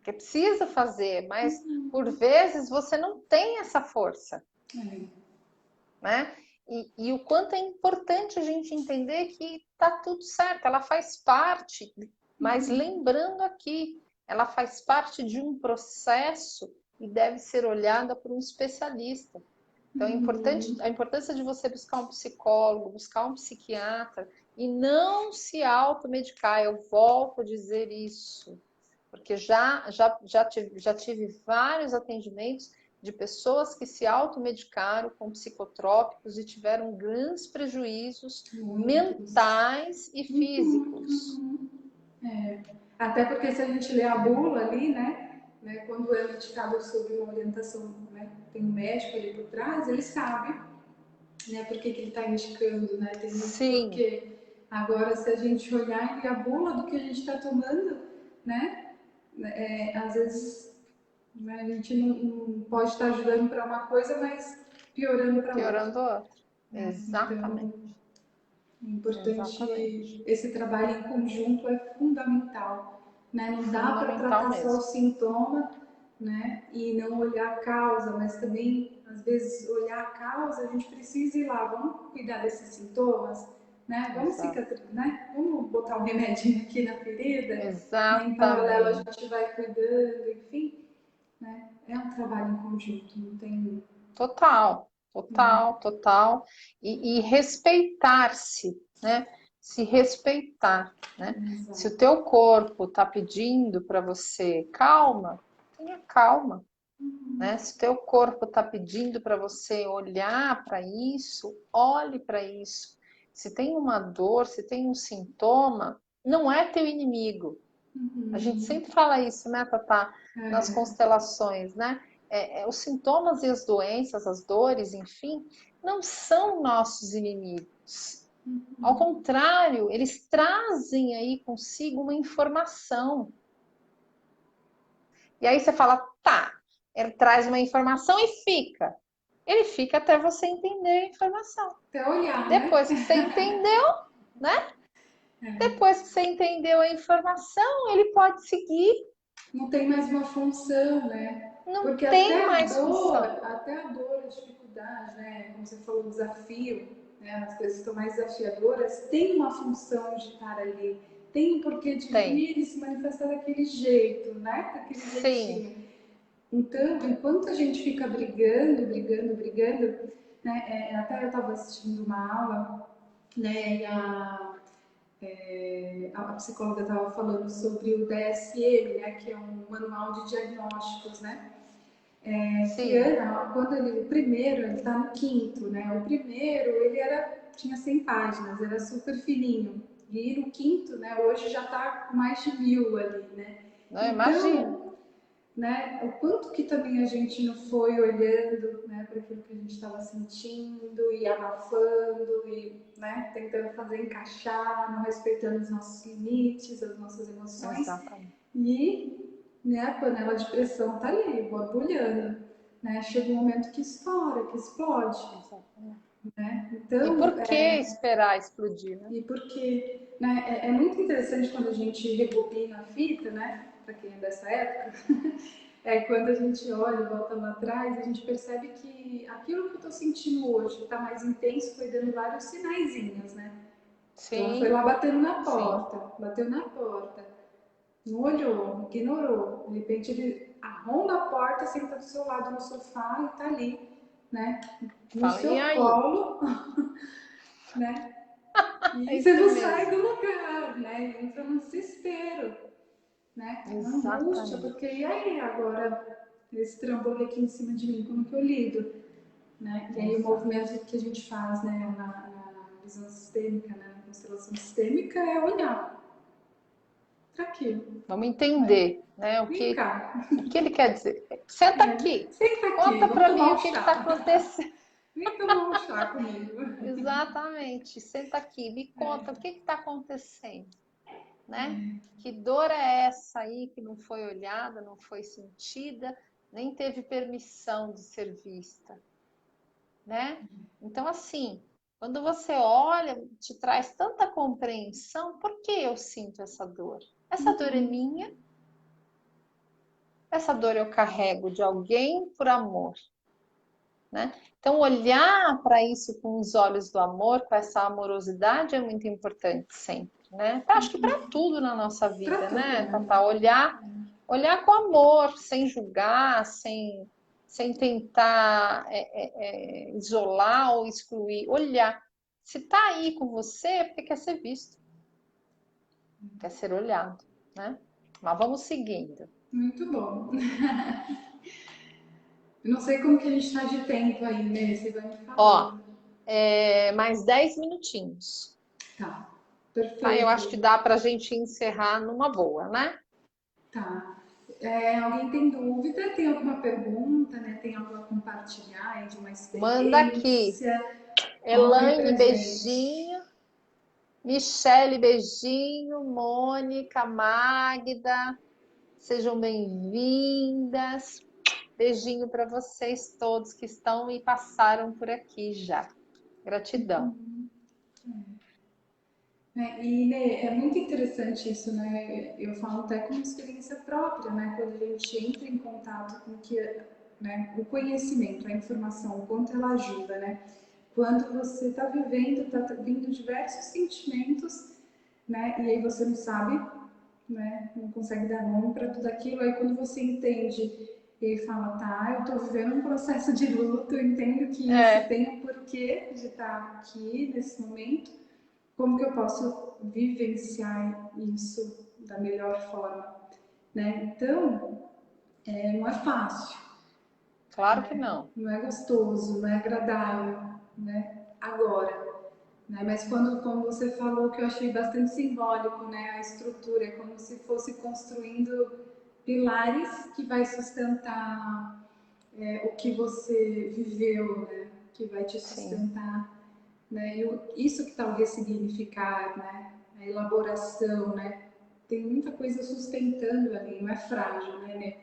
que precisa fazer, mas por vezes você não tem essa força, É. né? E o quanto é importante a gente entender que tá tudo certo, ela faz parte, mas lembrando aqui, ela faz parte de um processo e deve ser olhada por um especialista. Então, é importante, a importância de você buscar um psicólogo, buscar um psiquiatra e não se automedicar. Eu volto a dizer isso, porque já tive vários atendimentos de pessoas que se automedicaram com psicotrópicos e tiveram grandes prejuízos Muitos. mentais e físicos. Até porque se a gente lê a bula ali, né, quando é indicado sob uma orientação, né, tem um médico ali por trás, ele sabe, né, por que, que ele está indicando, né, tem muito Sim, porquê. Agora, se a gente olhar e a bula do que a gente está tomando, né, às vezes, né, a gente não pode estar ajudando para uma coisa, mas piorando para outra. piorando. né? Então, Exatamente. é importante, Exatamente. esse trabalho em conjunto é fundamental, né? Não dá para Fundamental tratar só o mesmo. sintoma, né? E não olhar a causa, mas também, às vezes, olhar a causa, a gente precisa ir lá, vamos cuidar desses sintomas, né? Vamos Exato. cicatrizar, né? Vamos botar um remedinho aqui na ferida, né? Em paralelo a Exatamente. gente vai cuidando, enfim, né? É um trabalho em conjunto, não tem, Total, né? total, total. E respeitar-se, né? Se respeitar, né? Se o Exato. teu corpo está pedindo para você calma, tenha calma, né? Se o teu corpo está pedindo para você olhar para isso, olhe para isso. Se tem uma dor, se tem um sintoma, não é teu inimigo. A gente Uhum. sempre fala isso, né, Tatá, nas É. constelações, né? Os sintomas e as doenças, as dores, enfim, não são nossos inimigos. Ao contrário, eles trazem aí consigo uma informação. E aí você fala, tá, ele traz uma informação e fica. Ele fica até você entender a informação. Até olhar, né? Depois que você entendeu, né? Depois que você entendeu a informação, ele pode seguir. Não tem mais uma função, né? Não Porque tem mais função. até a dor, a dificuldade, né? Como você falou, o desafio, né? As coisas que estão mais desafiadoras, tem uma função de estar ali. Tem um porquê de Tem. vir e se manifestar daquele jeito, né? Daquele Sim, jeitinho. Então, enquanto a gente fica brigando, brigando, brigando, né? Até eu estava assistindo uma aula, né? E a psicóloga estava falando sobre o DSM, né, que é um manual de diagnósticos, né, que sim. era, quando o primeiro, ele está no quinto, né, o primeiro, tinha 100 páginas, era super fininho, e no quinto, né, hoje já está com mais de 1000 ali, né, Não, imagino. então, né, o quanto que também a gente não foi olhando, né, para aquilo que a gente estava sentindo e abafando e, né, tentando fazer encaixar, não respeitando os nossos limites, as nossas emoções Exatamente. e, né, a panela de pressão tá ali, borbulhando, né, chega um momento que estoura, que explode, Exatamente. né, E então, por que esperar explodir, né? e porque, né, é muito interessante quando a gente rebobina a fita, né, para quem é dessa época, quando a gente olha e volta lá atrás, a gente percebe que aquilo que eu estou sentindo hoje está mais intenso, foi dando vários sinaizinhos, né? Então ela foi Sim, lá sim. bateu na porta, não olhou, ignorou. De repente ele arromba a porta, senta do seu lado no sofá e tá ali, né? No Fala, e seu aí? colo, né? É E você isso não sai mesmo. do lugar, né? Entra num desespero, né? Na angústia, porque Exatamente. e aí agora esse trambolho aqui em cima de mim, como que eu lido? Né? E aí o Exato. movimento que a gente faz, né, na visão sistêmica, né, na constelação sistêmica, é olhar para aquilo, Vamos né? entender, né? Vem cá, O que ele quer dizer. Senta aqui. senta aqui, Conta vamos para mim tomar o um que está chá. acontecendo. Vem tomar um chá comigo. Exatamente. Senta aqui, me conta o que está acontecendo, né? Que dor é essa aí que não foi olhada, não foi sentida, nem teve permissão de ser vista, né? Então, assim, quando você olha, te traz tanta compreensão, por que eu sinto essa dor? Essa dor é minha, essa dor eu carrego de alguém por amor, né? Então, olhar para isso com os olhos do amor, com essa amorosidade é muito importante sempre, né? Acho que para tudo na nossa Para vida, tudo, né, né? Tata? Olhar com amor, sem julgar, sem tentar isolar ou excluir. Olhar. Se está aí com você, é porque quer ser visto, quer ser olhado, né? Mas vamos seguindo. Muito bom. Eu não sei como que a gente está de tempo aí, né? Você vai me Ó, falando. mais 10 minutinhos. Tá, Tá? Eu acho que perfeito. dá para a gente encerrar numa boa, né? Tá. Alguém tem dúvida? Tem alguma pergunta, né? Tem algo a compartilhar aí de uma Manda aqui. experiência? Coloque Elaine, pra gente. beijinho. Michele, beijinho. Mônica, Magda, sejam bem-vindas. Beijinho para vocês todos que estão e passaram por aqui já. Gratidão. E Nê, é muito interessante isso, né? Eu falo até como experiência própria, né? Quando a gente entra em contato com que, né? O conhecimento, a informação, o quanto ela ajuda, né? Quando você está vivendo, está vindo diversos sentimentos, né? E aí você não sabe, né? Não consegue dar nome para tudo aquilo. Aí quando você entende e fala, tá, eu estou vivendo um processo de luto, eu entendo que isso É, tem um porquê de estar aqui nesse momento. Como que eu posso vivenciar isso da melhor forma, né? Então, não é fácil, claro que não. não é gostoso, não é agradável, né? Agora, né? Mas quando você falou que eu achei bastante simbólico, né? A estrutura é como se fosse construindo pilares que vai sustentar o que você viveu, né? Que vai te Sim. sustentar, né? E isso que está o ressignificar, né? A elaboração, né? Tem muita coisa sustentando ali, não é frágil, né?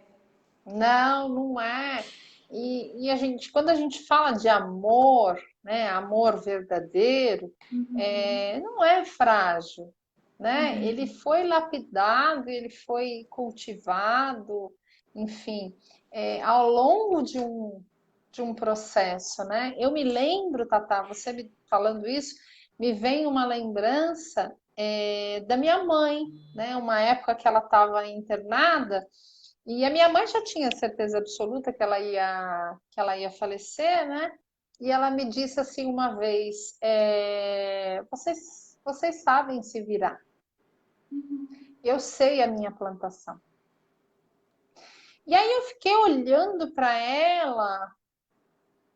Não, não é. E a gente, quando a gente fala de amor, né, amor verdadeiro, não é frágil, né? Ele foi lapidado, ele foi cultivado, enfim, ao longo de um processo, né? Eu me lembro, Tatá, você me falando isso, me vem uma lembrança, da minha mãe, né? Uma época que ela estava internada. E a minha mãe já tinha certeza absoluta que ela ia falecer, né? E ela me disse assim uma vez: vocês sabem se virar. Eu sei a minha plantação. E aí eu fiquei olhando para ela,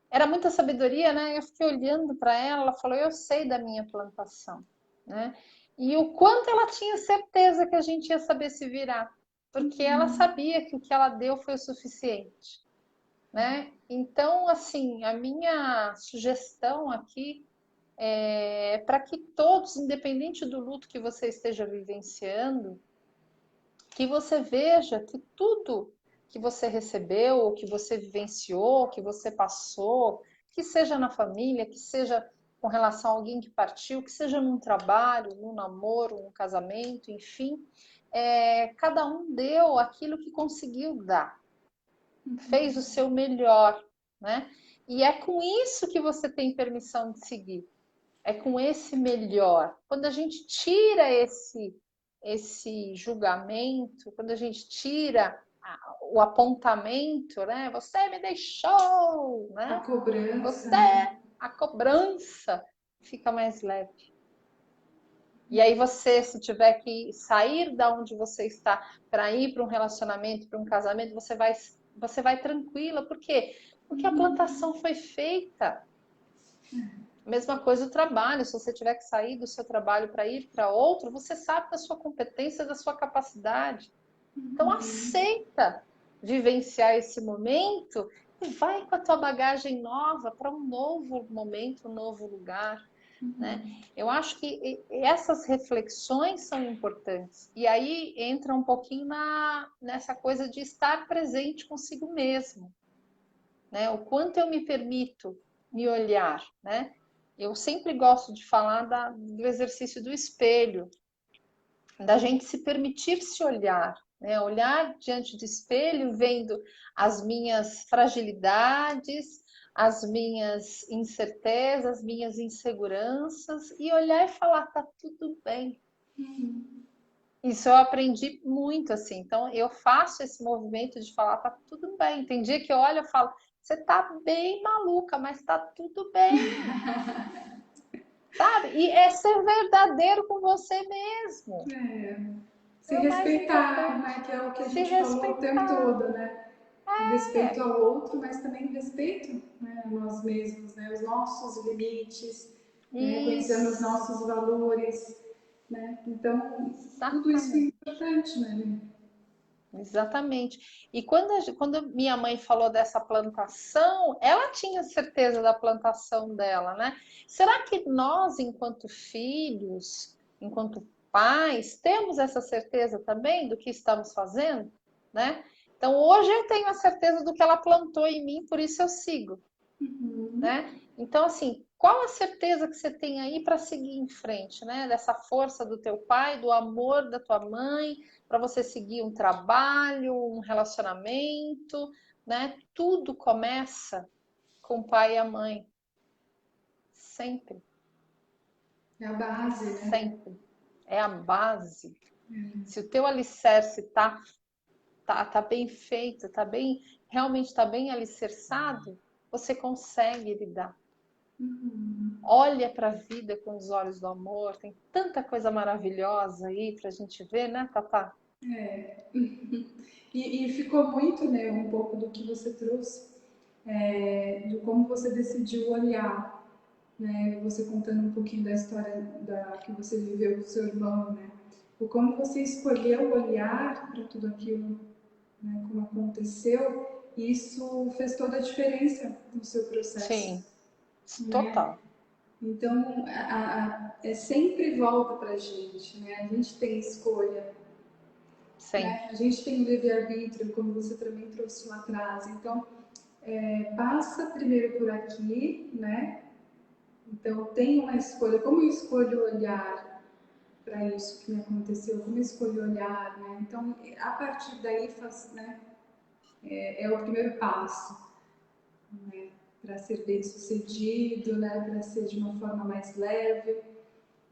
era muita sabedoria, né? Eu fiquei olhando para ela, ela falou: eu sei da minha plantação, né? E o quanto ela tinha certeza que a gente ia saber se virar, porque ela sabia que o que ela deu foi o suficiente. Né? Então, assim, a minha sugestão aqui é para que todos, independente do luto que você esteja vivenciando, que você veja que tudo que você recebeu, ou que você vivenciou, que você passou, que seja na família, que seja com relação a alguém que partiu, que seja num trabalho, num namoro, num casamento, enfim, cada um deu aquilo que conseguiu dar, fez o seu melhor, né? E é com isso que você tem permissão de seguir. É com esse melhor. Quando a gente tira esse julgamento, quando a gente tira o apontamento, né? Você me deixou, A né? cobrança, Você, né? a cobrança fica mais leve. E aí você, se tiver que sair da onde você está para ir para um relacionamento, para um casamento, você vai tranquila. Por quê? Porque a plantação foi feita. Mesma coisa o trabalho. Se você tiver que sair do seu trabalho para ir para outro, você sabe da sua competência, da sua capacidade. Então aceita vivenciar esse momento e vai com a tua bagagem nova para um novo momento, um novo lugar. Né? Eu acho que essas reflexões são importantes. E aí entra um pouquinho nessa coisa de estar presente consigo mesmo. Né? O quanto eu me permito me olhar. Né? Eu sempre gosto de falar do exercício do espelho, da gente se permitir se olhar. Né? Olhar diante do espelho, vendo as minhas fragilidades, as minhas incertezas, as minhas inseguranças e olhar e falar, tá tudo bem. Isso eu aprendi muito assim. Então eu faço esse movimento de falar, tá tudo bem. Tem dia que eu olho e falo, você tá bem maluca, mas tá tudo bem. Sabe? E é ser verdadeiro com você mesmo. Se É o mais respeitar, né? importante. Que é o que a Se gente falou o tempo respeitar. todo, né? O respeito ao outro, mas também o respeito, né, a nós mesmos, né? Os nossos limites, né? Conhecendo os Isso, nossos valores, né? Então, tudo isso é exatamente. importante, né? Exatamente. E quando minha mãe falou dessa plantação, ela tinha certeza da plantação dela, né? Será que nós, enquanto filhos, enquanto pais, temos essa certeza também do que estamos fazendo, né? Então, hoje eu tenho a certeza do que ela plantou em mim, por isso eu sigo, né? Então, assim, qual a certeza que você tem aí para seguir em frente, né? Dessa força do teu pai, do amor da tua mãe, para você seguir um trabalho, um relacionamento, né? Tudo começa com o pai e a mãe. Sempre, É a base, né? sempre. É a base. Se o teu alicerce tá bem feito, realmente está bem alicerçado, você consegue lidar. Olha para a vida com os olhos do amor, tem tanta coisa maravilhosa aí para a gente ver, né, Tatá? E ficou muito, né, um pouco do que você trouxe, de como você decidiu olhar, né, você contando um pouquinho da história que você viveu com seu irmão, né, o como você escolheu olhar para tudo aquilo, né, como aconteceu, isso fez toda a diferença no seu processo, Sim, né? total. Então, sempre volta para a gente, né? A gente tem escolha, né? Sempre. A gente tem o livre-arbítrio, como você também trouxe lá atrás. Então, passa primeiro por aqui, né? Então, tem uma escolha. Como eu escolho olhar para isso que me aconteceu? Como eu escolho olhar, né? Então, a partir daí, né? É o primeiro passo, né? Para ser bem sucedido, né? Para ser de uma forma mais leve,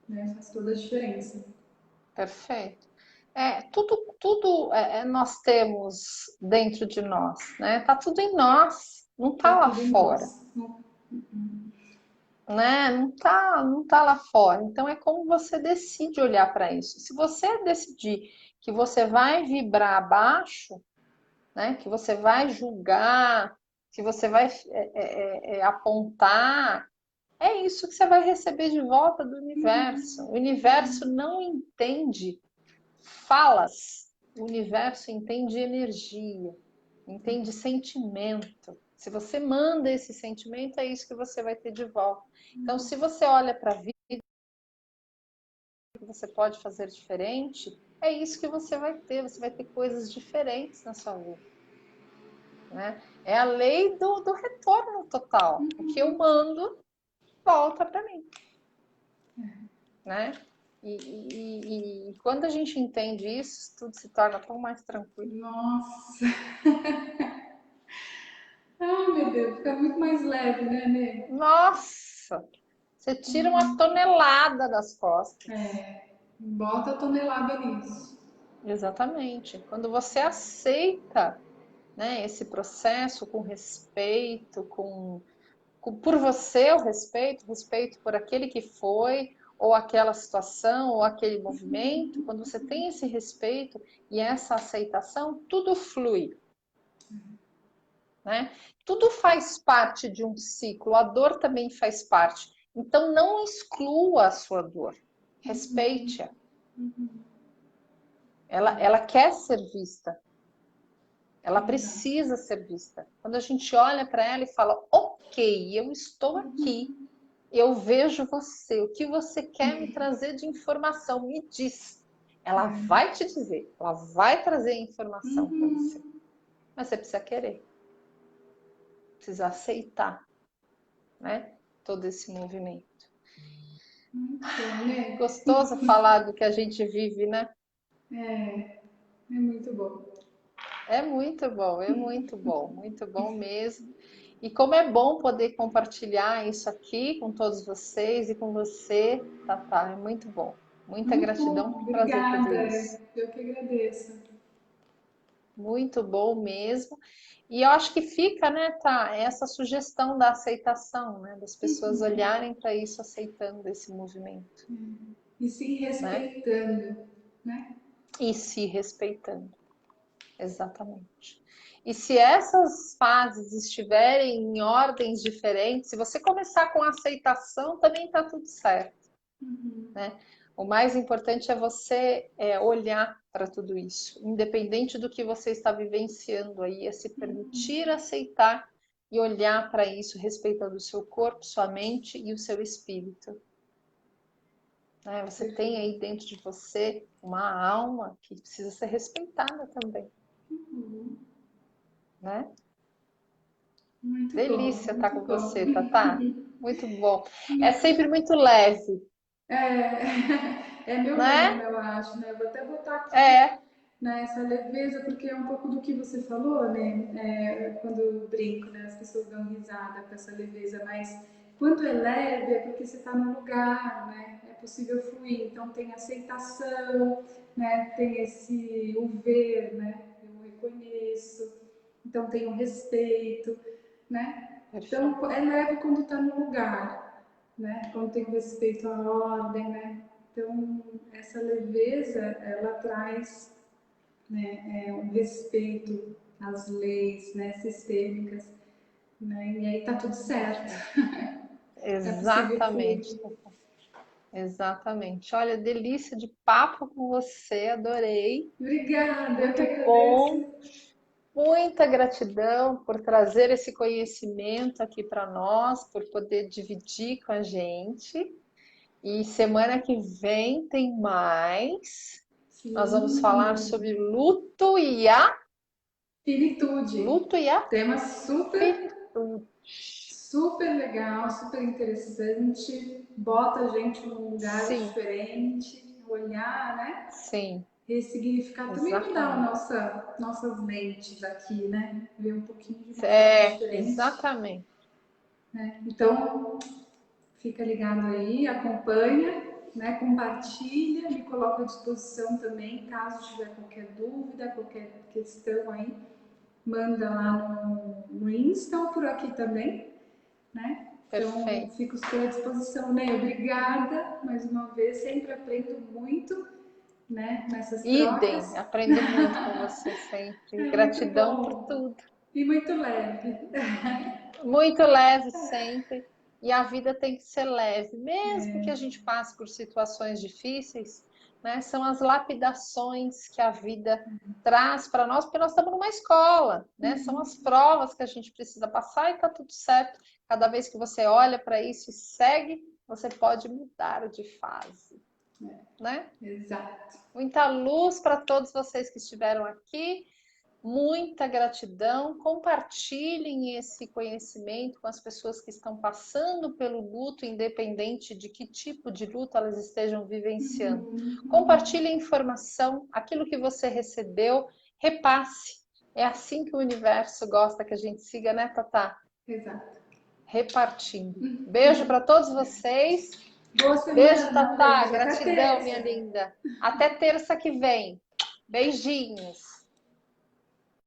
né? Faz toda a diferença. Perfeito. Tudo nós temos dentro de nós, né? Tá tudo em nós, não Tá tá lá tudo em fora, nós. né? Não tá lá fora. Então é como você decide olhar para isso. Se você decidir que você vai vibrar abaixo, né? Que você vai julgar, que você vai apontar, é isso que você vai receber de volta do universo. O universo não entende falas, o universo entende energia, entende sentimento. Se você manda esse sentimento, é isso que você vai ter de volta. Então, se você olha para a vida, que você pode fazer diferente, é isso que você vai ter. Você vai ter coisas diferentes na sua vida. Né? É a lei do retorno total. O que eu mando volta para mim. Né? E quando a gente entende isso, tudo se torna tão mais tranquilo. Nossa! Ai, meu Deus, fica muito mais leve, né, Nê? Nossa! Você tira uma tonelada das costas. Bota a tonelada nisso. Exatamente. Quando você aceita, né, esse processo com respeito, por você o respeito por aquele que foi, ou aquela situação, ou aquele movimento, quando você tem esse respeito e essa aceitação, tudo flui. Né? Tudo faz parte de um ciclo, a dor também faz parte. Então não exclua a sua dor, respeite-a. Ela quer ser vista, ela precisa ser vista. Quando a gente olha para ela e fala, ok, eu estou aqui, eu vejo você, o que você quer me trazer de informação, me diz. Ela vai te dizer, ela vai trazer informação para você. Mas você precisa querer, precisa aceitar, né? Todo esse movimento. Muito bom, né? Gostoso falar do que a gente vive, né? É muito bom. Muito bom mesmo. E como é bom poder compartilhar isso aqui com todos vocês e com você, Tatá, é muito bom. Muita Muito gratidão bom. por trazer tudo Obrigada. isso. Eu que agradeço. Muito bom mesmo. E eu acho que fica, né, tá, essa sugestão da aceitação, né, das pessoas olharem para isso aceitando esse movimento, E se né? respeitando, né? E se respeitando. Exatamente. E se essas fases estiverem em ordens diferentes, se você começar com aceitação, também está tudo certo, né? O mais importante é você olhar para tudo isso, independente do que você está vivenciando aí, é se permitir aceitar e olhar para isso, respeitando o seu corpo, sua mente e o seu espírito. Né? Você tem aí dentro de você uma alma que precisa ser respeitada também, né? Muito bom, Delícia estar muito com bom. você, Tatá. Muito bom. É sempre muito leve, É meu lema, né? eu acho, né? Eu vou até botar aqui, É, né, essa leveza, porque é um pouco do que você falou, né? Quando eu brinco, né? As pessoas dão risada com essa leveza, mas quando é leve é porque você está no lugar, né? É possível fluir, então tem aceitação, né? Tem esse o ver, né? Eu reconheço, então tem o respeito, né? perfeito. Então é leve quando está no lugar, né? Quando tem o respeito à ordem, né? Então essa leveza ela traz, né, um respeito às leis, né, sistêmicas, né, e aí tá tudo certo, é possível Exatamente, fluir. exatamente. Olha, delícia de papo com você, adorei. Obrigada, eu que Muito agradeço. bom. Muita gratidão por trazer esse conhecimento aqui para nós, por poder dividir com a gente. E semana que vem tem mais. Nós vamos falar Sim, sobre finitude, luto e a tema super, finitude. super legal, super interessante, bota a gente num lugar Sim, diferente, olhar, né? sim, Ressignificar também mudar a exatamente. nossas lentes aqui, né? Ver um pouquinho de uma forma É, diferente, exatamente. né? Então, fica ligado aí, acompanha, né? Compartilha, me coloca à disposição também, caso tiver qualquer dúvida, qualquer questão aí, manda lá no Insta ou por aqui também, né? Então, Perfeito. fico super à disposição, né? Obrigada mais uma vez, sempre aprendo muito, né? Nessas Idem, trocas. aprendo muito com você sempre. É muito Gratidão por bom tudo. e muito leve. Muito leve sempre. E a vida tem que ser leve, mesmo que a gente passe por situações difíceis, né? São as lapidações que a vida traz para nós, porque nós estamos numa escola, né? São as provas que a gente precisa passar e tá tudo certo. Cada vez que você olha para isso e segue, você pode mudar de fase, né? Exato. Muita luz para todos vocês que estiveram aqui. Muita gratidão. Compartilhem esse conhecimento com as pessoas que estão passando pelo luto, independente de que tipo de luto elas estejam vivenciando. Compartilhe informação, aquilo que você recebeu, repasse. É assim que o universo gosta que a gente siga, né, Tatá? Exato. Repartindo. Beijo para todos vocês. Boa Beijo, semana, um Tatá. beijo. Até Gratidão, minha terça. linda. Até terça que vem. Beijinhos.